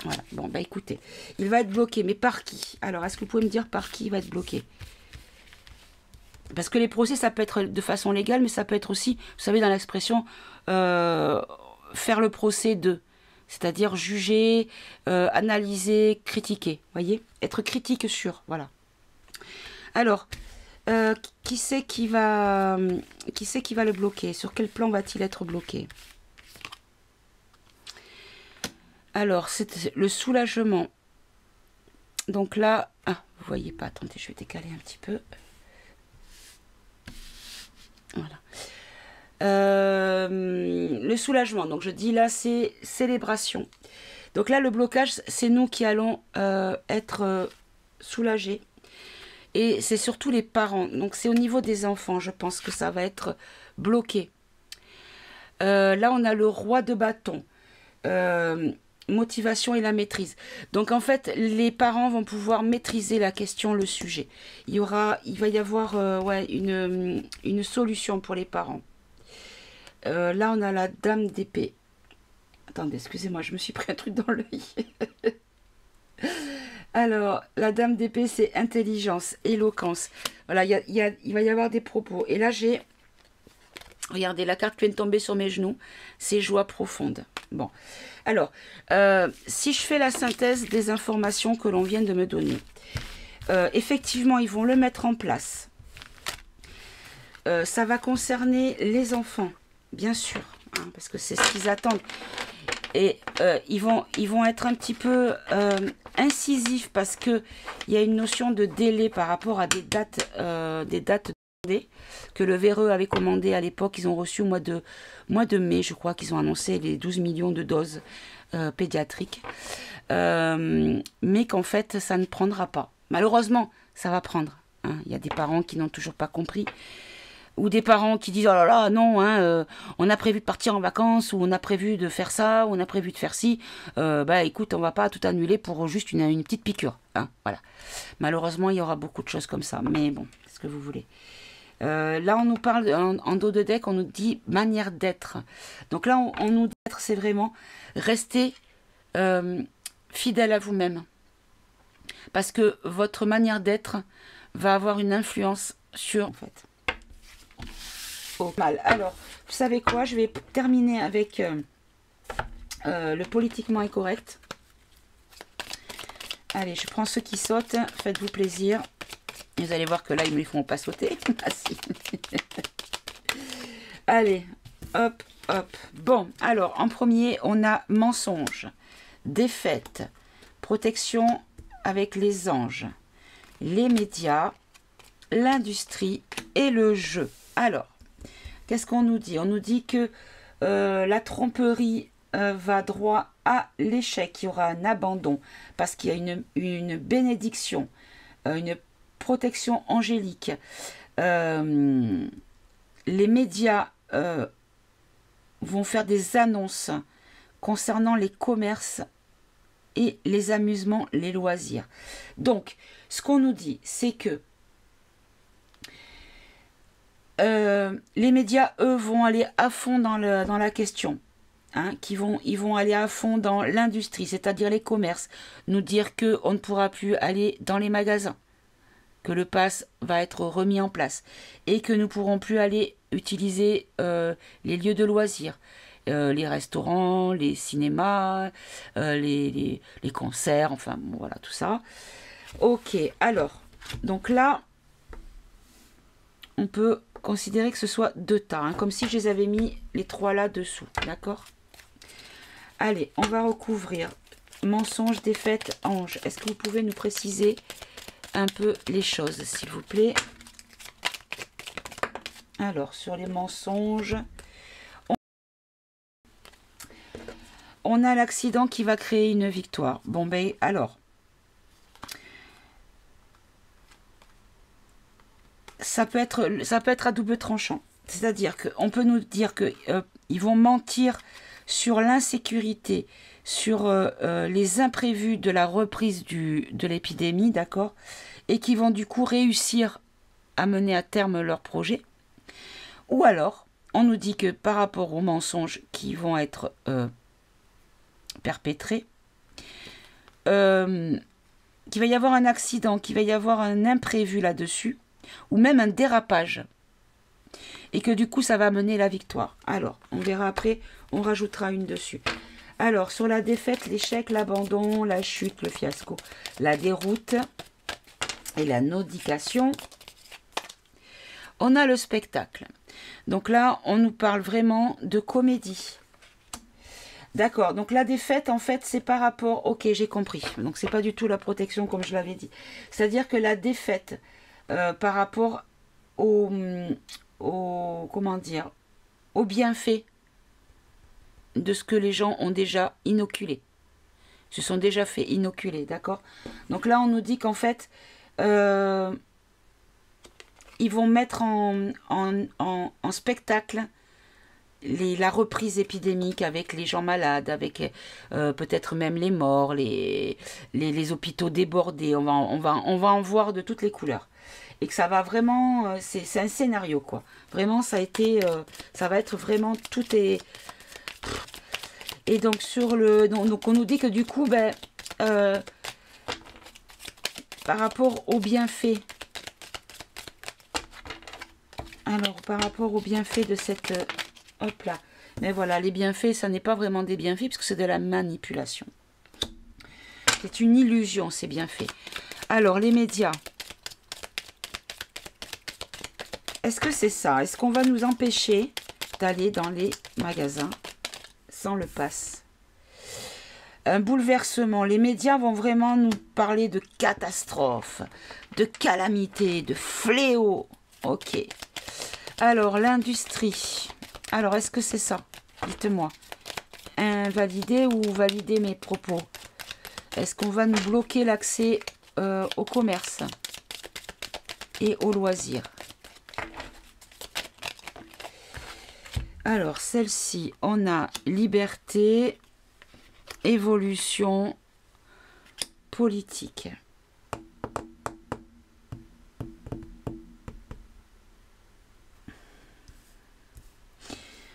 Voilà. Bon, bah écoutez. Il va être bloqué. Mais par qui? Alors, est-ce que vous pouvez me dire par qui il va être bloqué? Parce que les procès, ça peut être de façon légale, mais ça peut être aussi, vous savez, dans l'expression, faire le procès de... C'est-à-dire juger, analyser, critiquer. Voyez? Être critique sur. Voilà. Alors, qui c'est qui va le bloquer? Sur quel plan va-t-il être bloqué? Alors, c'est le soulagement. Donc là, ah, vous voyez pas, attendez, je vais décaler un petit peu. Voilà. Le soulagement, donc je dis là, c'est célébration. Donc là, le blocage, c'est nous qui allons être soulagés. Et c'est surtout les parents. Donc c'est au niveau des enfants, je pense que ça va être bloqué. Là, on a le roi de bâton. Motivation et la maîtrise. Donc en fait, les parents vont pouvoir maîtriser la question, le sujet. Il va y avoir ouais, une solution pour les parents. Là, on a la dame d'épée. Attendez, excusez-moi, je me suis pris un truc dans l'œil. Alors, la dame d'épée, c'est intelligence, éloquence. Voilà, il va y avoir des propos. Et là, j'ai... Regardez, la carte qui vient de tomber sur mes genoux, c'est joie profonde. Bon, alors, si je fais la synthèse des informations que l'on vient de me donner, effectivement, ils vont le mettre en place. Ça va concerner les enfants, bien sûr, hein, parce que c'est ce qu'ils attendent. Et ils vont être un petit peu incisifs parce qu'il y a une notion de délai par rapport à des dates que le Véreux avait commandé à l'époque. Ils ont reçu au mois de mai, je crois qu'ils ont annoncé les 12 millions de doses pédiatriques. Mais qu'en fait, ça ne prendra pas. Malheureusement, ça va prendre. Hein. Il y a des parents qui n'ont toujours pas compris. Ou des parents qui disent « Oh là là, non, hein, on a prévu de partir en vacances, ou on a prévu de faire ça, ou on a prévu de faire ci. Bah écoute, on va pas tout annuler pour juste une petite piqûre. Hein, » Voilà. Malheureusement, il y aura beaucoup de choses comme ça. Mais bon, c'est ce que vous voulez. Là, on nous parle, en dos de deck, on nous dit manière d'être. Donc là, on nous dit d'être, c'est vraiment rester fidèle à vous-même. Parce que votre manière d'être va avoir une influence sur... En fait, au mal. Alors, vous savez quoi? Je vais terminer avec le politiquement incorrect. Allez, je prends ceux qui sautent. Faites-vous plaisir. Vous allez voir que là, ils ne me font pas sauter. Ah si. Allez, hop, hop. Bon, alors, en premier, on a mensonge, défaite, protection avec les anges, les médias, l'industrie et le jeu. Alors, qu'est-ce qu'on nous dit? On nous dit que la tromperie va droit à l'échec. Il y aura un abandon parce qu'il y a une bénédiction, une protection angélique. Les médias vont faire des annonces concernant les commerces et les amusements, les loisirs. Donc, ce qu'on nous dit, c'est que les médias, eux, vont aller à fond dans la question. Hein, ils vont aller à fond dans l'industrie, c'est-à-dire les commerces. Nous dire qu'on ne pourra plus aller dans les magasins, que le pass va être remis en place et que nous ne pourrons plus aller utiliser les lieux de loisirs, les restaurants, les cinémas, les concerts, enfin bon, voilà tout ça. Ok, alors, donc là, on peut considérer que ce soit 2 tas, hein, comme si je les avais mis les 3 là dessous, d'accord? Allez, on va recouvrir mensonge, défaite, ange. Est-ce que vous pouvez nous préciser un peu les choses, s'il vous plaît? Alors, sur les mensonges, on a l'accident qui va créer une victoire. Bon, ben, alors, ça peut être à double tranchant. C'est-à-dire qu'on peut nous dire que ils vont mentir sur l'insécurité, sur les imprévus de la reprise de l'épidémie, d'accord? Et qui vont du coup réussir à mener à terme leur projet. Ou alors, on nous dit que par rapport aux mensonges qui vont être perpétrés, qu'il va y avoir un accident, qu'il va y avoir un imprévu là-dessus, ou même un dérapage, et que du coup ça va mener la victoire. Alors, on verra après, on rajoutera une dessus. Alors, sur la défaite, l'échec, l'abandon, la chute, le fiasco, la déroute et la nausication, on a le spectacle. Donc là, on nous parle vraiment de comédie. D'accord, donc la défaite, en fait, c'est par rapport... Ok, j'ai compris. Donc, c'est pas du tout la protection, comme je l'avais dit. C'est-à-dire que la défaite, par rapport comment dire, au bienfait de ce que les gens ont déjà inoculé. Se sont déjà fait inoculer, d'accord? Donc là, on nous dit qu'en fait... ils vont mettre en spectacle la reprise épidémique avec les gens malades, avec peut-être même les morts, les hôpitaux débordés. On va en voir de toutes les couleurs. Et que ça va vraiment... c'est un scénario, quoi. Vraiment, ça va être vraiment... Tout est... Et donc, donc on nous dit que du coup, ben, par rapport aux bienfaits... Alors, par rapport aux bienfaits de cette... hop là. Mais voilà, les bienfaits, ça n'est pas vraiment des bienfaits, puisque c'est de la manipulation. C'est une illusion, ces bienfaits. Alors, les médias. Est-ce que c'est ça? Est-ce qu'on va nous empêcher d'aller dans les magasins sans le pass? Un bouleversement. Les médias vont vraiment nous parler de catastrophe, de calamité, de fléau. Ok. Alors, l'industrie. Alors, est-ce que c'est ça? Dites-moi. Invalider ou valider mes propos? Est-ce qu'on va nous bloquer l'accès au commerce et aux loisirs? Alors, celle-ci, on a liberté, évolution, politique.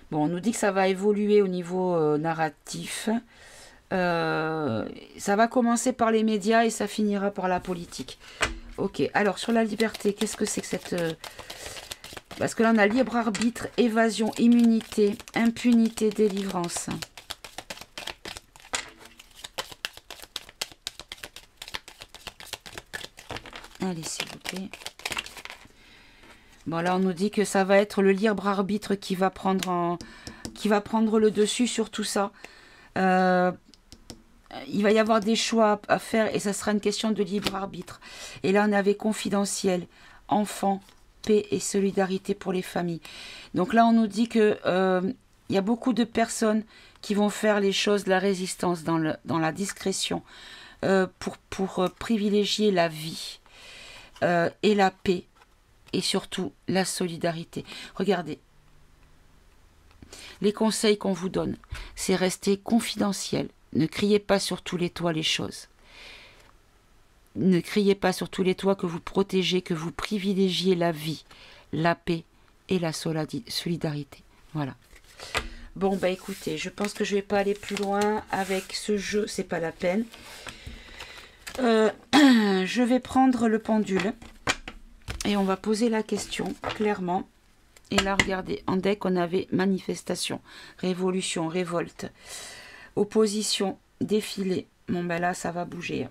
Bon, on nous dit que ça va évoluer au niveau narratif. Ça va commencer par les médias et ça finira par la politique. Ok, alors sur la liberté, qu'est-ce que c'est que cette... Parce que là, on a libre arbitre, évasion, immunité, impunité, délivrance. Allez, s'il vous plaît. Bon, là, on nous dit que ça va être le libre arbitre qui va prendre le dessus sur tout ça. Il va y avoir des choix à faire et ça sera une question de libre arbitre. Et là, on avait confidentiel, enfant, paix et solidarité pour les familles. Donc là, on nous dit que il y a beaucoup de personnes qui vont faire les choses, la résistance dans la discrétion pour privilégier la vie et la paix. Et surtout, la solidarité. Regardez, les conseils qu'on vous donne, c'est rester confidentiel. Ne criez pas sur tous les toits les choses. Ne criez pas sur tous les toits que vous protégez, que vous privilégiez la vie, la paix et la solidarité. Voilà. Bon, bah écoutez, je pense que je ne vais pas aller plus loin avec ce jeu, c'est pas la peine. Je vais prendre le pendule. Et on va poser la question, clairement. Et là, regardez, en deck, on avait manifestation, révolution, révolte, opposition, défilé. Bon, ben là, ça va bouger.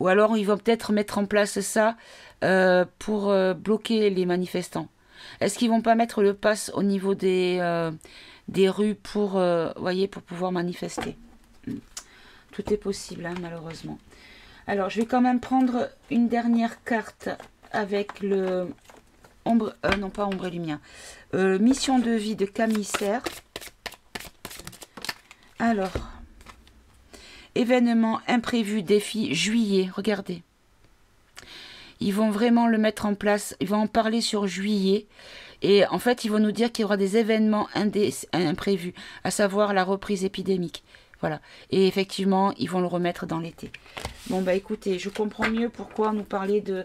Ou alors, ils vont peut-être mettre en place ça pour bloquer les manifestants. Est-ce qu'ils vont pas mettre le pass au niveau des rues pour, voyez, pour pouvoir manifester? Tout est possible, hein, malheureusement. Alors, je vais quand même prendre une dernière carte avec le... Ombre, non, pas ombre et lumière. Mission de vie de Camille Serre. Alors, événement imprévu, défi, juillet. Regardez. Ils vont vraiment le mettre en place. Ils vont en parler sur juillet. Et en fait, ils vont nous dire qu'il y aura des événements imprévus, à savoir la reprise épidémique. Voilà. Et effectivement, ils vont le remettre dans l'été. Bon, bah écoutez, je comprends mieux pourquoi nous parler de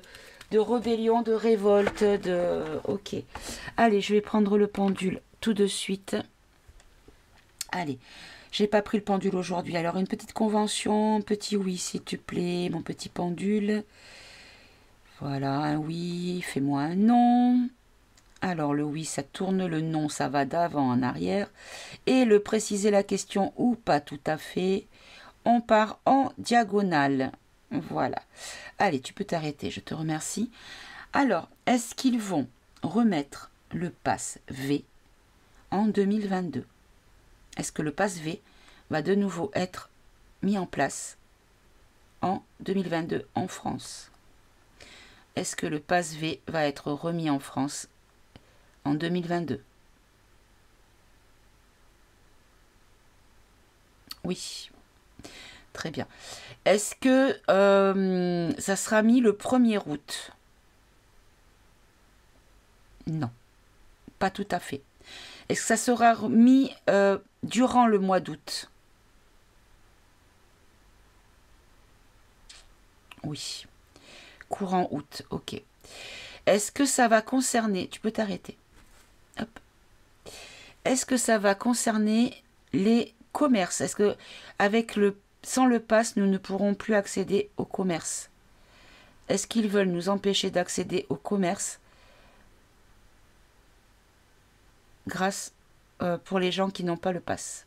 rébellion, de révolte, de... Ok. Allez, je vais prendre le pendule tout de suite. Allez. J'ai pas pris le pendule aujourd'hui. Alors, une petite convention, un petit oui, s'il te plaît, mon petit pendule. Voilà, un oui, fais-moi un non. Alors, le oui, ça tourne, le non, ça va d'avant en arrière. Et le préciser la question ou pas tout à fait, on part en diagonale. Voilà. Allez, tu peux t'arrêter, je te remercie. Alors, est-ce qu'ils vont remettre le pass V en 2022? Est-ce que le pass V va de nouveau être mis en place en 2022 en France? Est-ce que le pass V va être remis en France en 2022? Oui, très bien. Est-ce que ça sera mis le 1er août? Non, pas tout à fait. Est-ce que ça sera mis durant le mois d'août? Oui. Courant août, ok. Est-ce que ça va concerner... Tu peux t'arrêter. Hop. Est-ce que ça va concerner les commerces? Est-ce que sans le pass, nous ne pourrons plus accéder au commerce? Est-ce qu'ils veulent nous empêcher d'accéder au commerce grâce pour les gens qui n'ont pas le pass?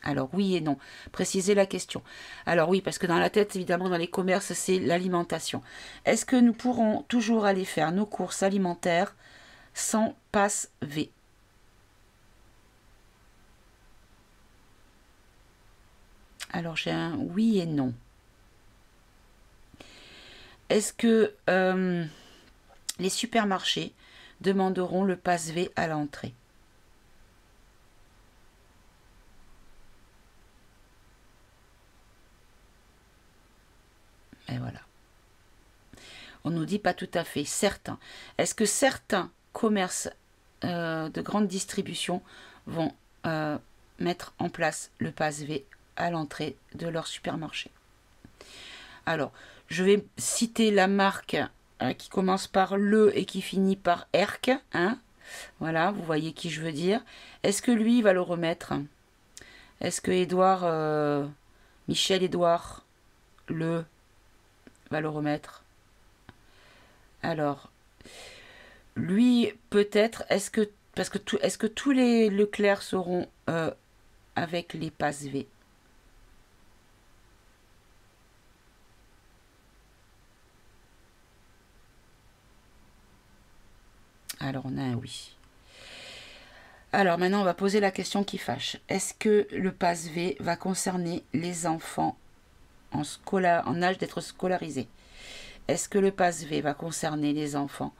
Alors oui et non. Précisez la question. Alors oui, parce que dans la tête, évidemment, dans les commerces, c'est l'alimentation. Est-ce que nous pourrons toujours aller faire nos courses alimentaires sans pass V? Alors j'ai un oui et non. Est-ce que les supermarchés demanderont le pass V à l'entrée? Et voilà. On nous dit pas tout à fait. Certains. Est-ce que certains commerces de grande distribution vont mettre en place le pass V à l'entrée de leur supermarché? Alors, je vais citer la marque qui commence par le et qui finit par ERC. Hein, voilà, vous voyez qui je veux dire. Est-ce que lui va le remettre? Est-ce que Michel-Édouard va le remettre? Alors, lui, peut-être, est-ce que tous les Leclerc seront avec les passes V? Alors, on a un oui. Alors, maintenant, on va poser la question qui fâche. Est-ce que le pass V va concerner les enfants en âge d'être scolarisés? Est-ce que le pass V va concerner les enfants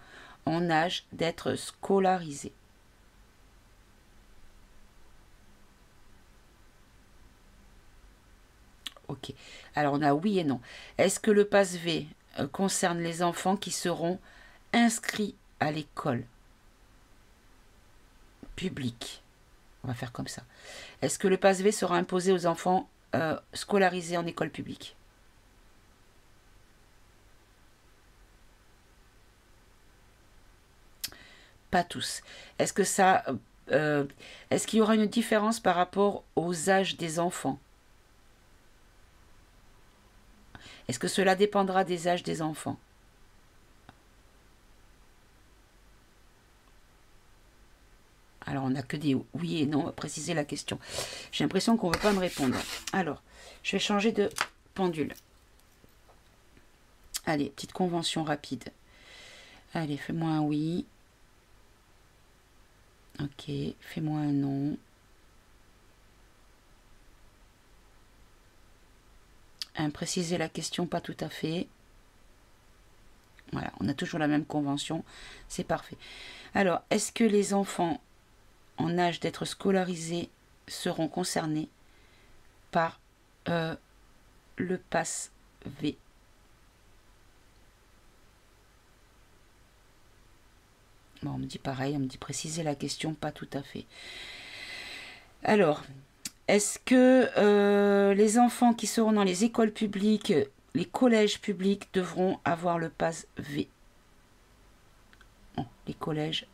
en âge d'être scolarisés? Ok. Alors, on a oui et non. Est-ce que le pass V concerne les enfants qui seront inscrits à l'école publique? On va faire comme ça. Est-ce que le pass V sera imposé aux enfants scolarisés en école publique? Pas tous. Est-ce qu'il y aura une différence par rapport aux âges des enfants? Est-ce que cela dépendra des âges des enfants? Alors, on n'a que des oui et non. Préciser la question. J'ai l'impression qu'on ne veut pas me répondre. Alors, je vais changer de pendule. Allez, petite convention rapide. Allez, fais-moi un oui. Ok, fais-moi un nom. Préciser la question, pas tout à fait. Voilà, on a toujours la même convention. C'est parfait. Alors, est-ce que les enfants en âge d'être scolarisés seront concernés par le pass V? Bon, on me dit pareil, on me dit préciser la question, pas tout à fait. Alors, est-ce que les enfants qui seront dans les écoles publiques, les collèges publics devront avoir le pass V? Non, les collèges,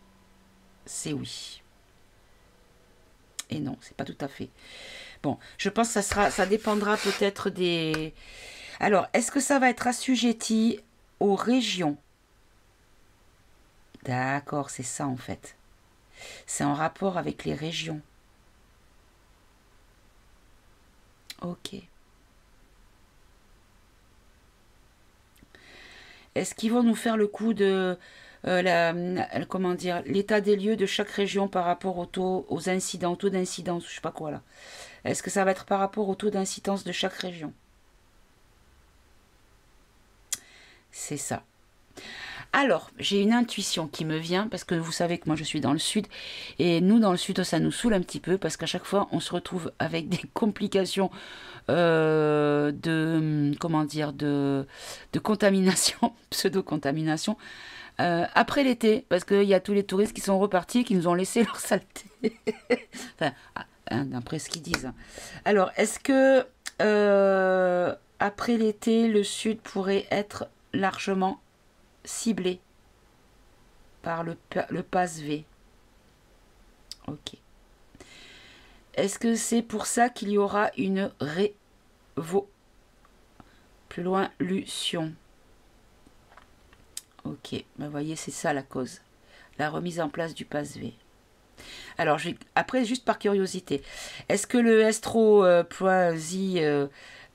c'est oui. Et non, c'est pas tout à fait. Bon, je pense que ça dépendra peut-être des... Alors, est-ce que ça va être assujetti aux régions? D'accord, c'est ça en fait. C'est en rapport avec les régions. Ok. Est-ce qu'ils vont nous faire le coup de comment dire, l'état des lieux de chaque région par rapport aux incidents, au taux d'incidence, je sais pas quoi là. Est-ce que ça va être par rapport au taux d'incidence de chaque région? C'est ça. Alors, j'ai une intuition qui me vient, parce que vous savez que moi je suis dans le sud, et nous dans le sud ça nous saoule un petit peu, parce qu'à chaque fois on se retrouve avec des complications comment dire, de contamination, pseudo-contamination, après l'été, parce qu'il y a tous les touristes qui sont repartis, qui nous ont laissé leur saleté. Enfin, d'après ce qu'ils disent. Alors, est-ce que après l'été, le sud pourrait être largement ciblé par le pass V? Ok. Est-ce que c'est pour ça qu'il y aura une plus loin, Lution? Ok, ben voyez, c'est ça la cause. La remise en place du pass V. Alors, après, juste par curiosité, est-ce que le Estro Poisy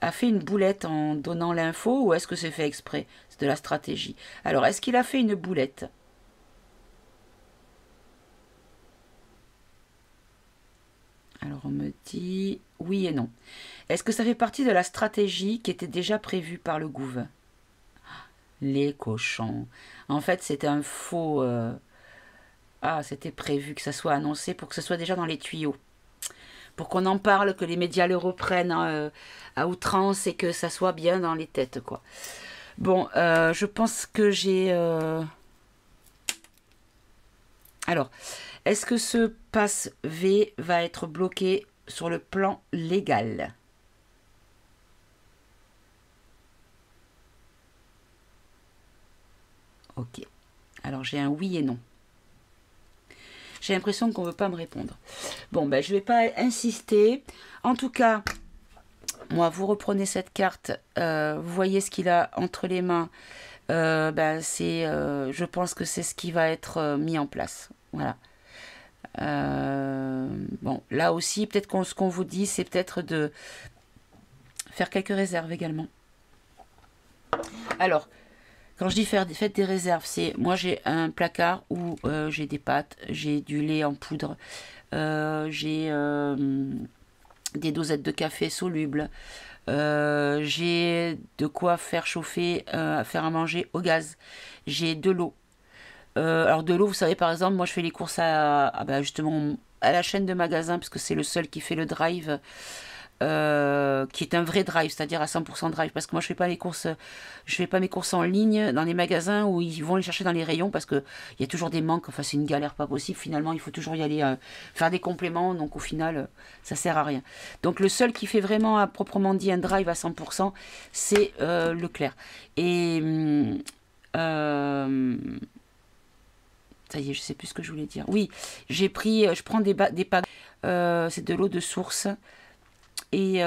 a fait une boulette en donnant l'info ou est-ce que c'est fait exprès? C'est de la stratégie. Alors, est-ce qu'il a fait une boulette? Alors, on me dit oui et non. Est-ce que ça fait partie de la stratégie qui était déjà prévue par le gouv? Les cochons. En fait, c'est un faux... Ah, c'était prévu que ça soit annoncé pour que ce soit déjà dans les tuyaux. Pour qu'on en parle, que les médias le reprennent à outrance et que ça soit bien dans les têtes, quoi. Bon, je pense que j'ai... Alors, est-ce que ce pass V va être bloqué sur le plan légal? Ok. Alors, j'ai un oui et non. J'ai l'impression qu'on ne veut pas me répondre. Bon, ben, je ne vais pas insister. En tout cas, moi, vous reprenez cette carte. Vous voyez ce qu'il a entre les mains. Ben, je pense que c'est ce qui va être mis en place. Voilà. Bon, là aussi, peut-être ce qu'on vous dit, c'est peut-être de faire quelques réserves également. Alors, quand je dis faites des réserves, c'est moi j'ai un placard où j'ai des pâtes, j'ai du lait en poudre, j'ai des dosettes de café solubles, j'ai de quoi faire chauffer, faire à manger au gaz, j'ai de l'eau. Alors de l'eau, vous savez par exemple, moi je fais les courses justement à la chaîne de magasins parce que c'est le seul qui fait le drive. Qui est un vrai drive, c'est-à-dire à 100% drive, parce que moi je fais pas mes courses en ligne dans les magasins où ils vont les chercher dans les rayons parce que il y a toujours des manques, enfin c'est une galère pas possible, finalement il faut toujours y aller faire des compléments, donc au final ça sert à rien. Donc le seul qui fait vraiment à proprement dit un drive à 100%, c'est Leclerc. Et ça y est, je sais plus ce que je voulais dire. Oui, je prends des packs, c'est de l'eau de source. Et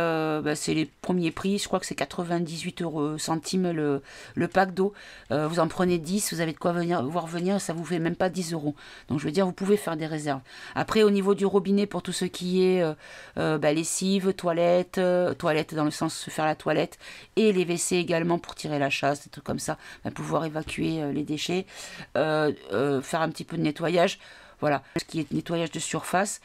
c'est les premiers prix, je crois que c'est 98 centimes le pack d'eau. Vous en prenez 10, vous avez de quoi voir venir, ça vous fait même pas 10 euros. Donc je veux dire, vous pouvez faire des réserves. Après, au niveau du robinet, pour tout ce qui est lessive, toilette dans le sens se faire la toilette, et les WC également pour tirer la chasse, des trucs comme ça, pouvoir évacuer les déchets, faire un petit peu de nettoyage. Voilà, ce qui est nettoyage de surface.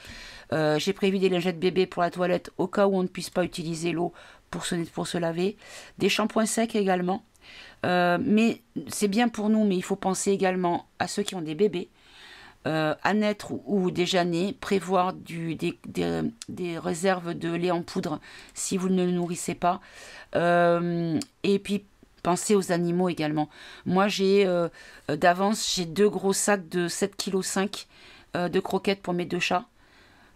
J'ai prévu des lingettes bébé pour la toilette au cas où on ne puisse pas utiliser l'eau pour se laver. Des shampoings secs également. Mais c'est bien pour nous, mais il faut penser également à ceux qui ont des bébés. À naître ou déjà nés, prévoir des réserves de lait en poudre si vous ne le nourrissez pas. Et puis, pensez aux animaux également. Moi, d'avance, j'ai 2 gros sacs de 7,5 kg de croquettes pour mes 2 chats.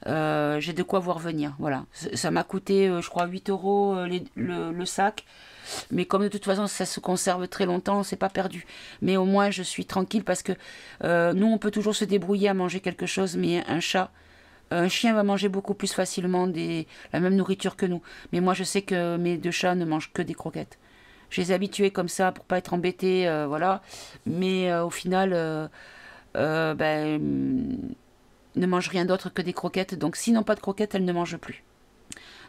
J'ai de quoi voir venir. Voilà. Ça m'a coûté, je crois, 8 euros le sac. Mais comme de toute façon ça se conserve très longtemps, c'est pas perdu. Mais au moins je suis tranquille parce que nous on peut toujours se débrouiller à manger quelque chose, mais un chien va manger beaucoup plus facilement la même nourriture que nous. Mais moi je sais que mes 2 chats ne mangent que des croquettes. Je les ai habitués comme ça pour pas être embêtés, voilà. Mais au final, ne mangent rien d'autre que des croquettes. Donc s'ils n'ont pas de croquettes, elles ne mangent plus.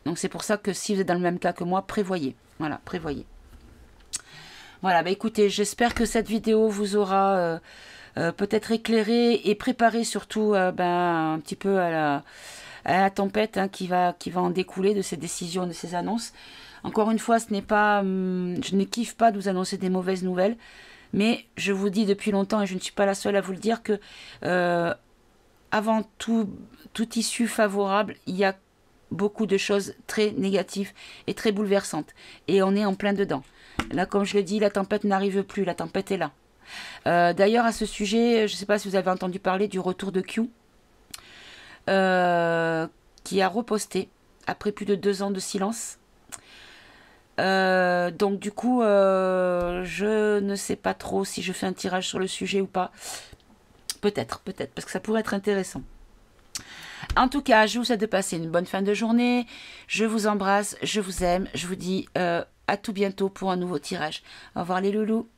Donc c'est pour ça que si vous êtes dans le même cas que moi, prévoyez. Voilà, prévoyez. Voilà, bah écoutez, j'espère que cette vidéo vous aura peut-être éclairé et préparé surtout un petit peu à la tempête qui va en découler de ces décisions, de ces annonces. Encore une fois, je ne kiffe pas de vous annoncer des mauvaises nouvelles, mais je vous dis depuis longtemps, et je ne suis pas la seule à vous le dire, que avant toute issue favorable, il y a beaucoup de choses très négatives et très bouleversantes. Et on est en plein dedans. Là, comme je le dis, la tempête n'arrive plus. La tempête est là. D'ailleurs, à ce sujet, je ne sais pas si vous avez entendu parler du retour de Q, qui a reposté après plus de 2 ans de silence. Donc du coup, je ne sais pas trop si je fais un tirage sur le sujet ou pas. Peut-être, parce que ça pourrait être intéressant. En tout cas, je vous souhaite de passer une bonne fin de journée. Je vous embrasse, je vous aime. Je vous dis à tout bientôt pour un nouveau tirage. Au revoir les loulous.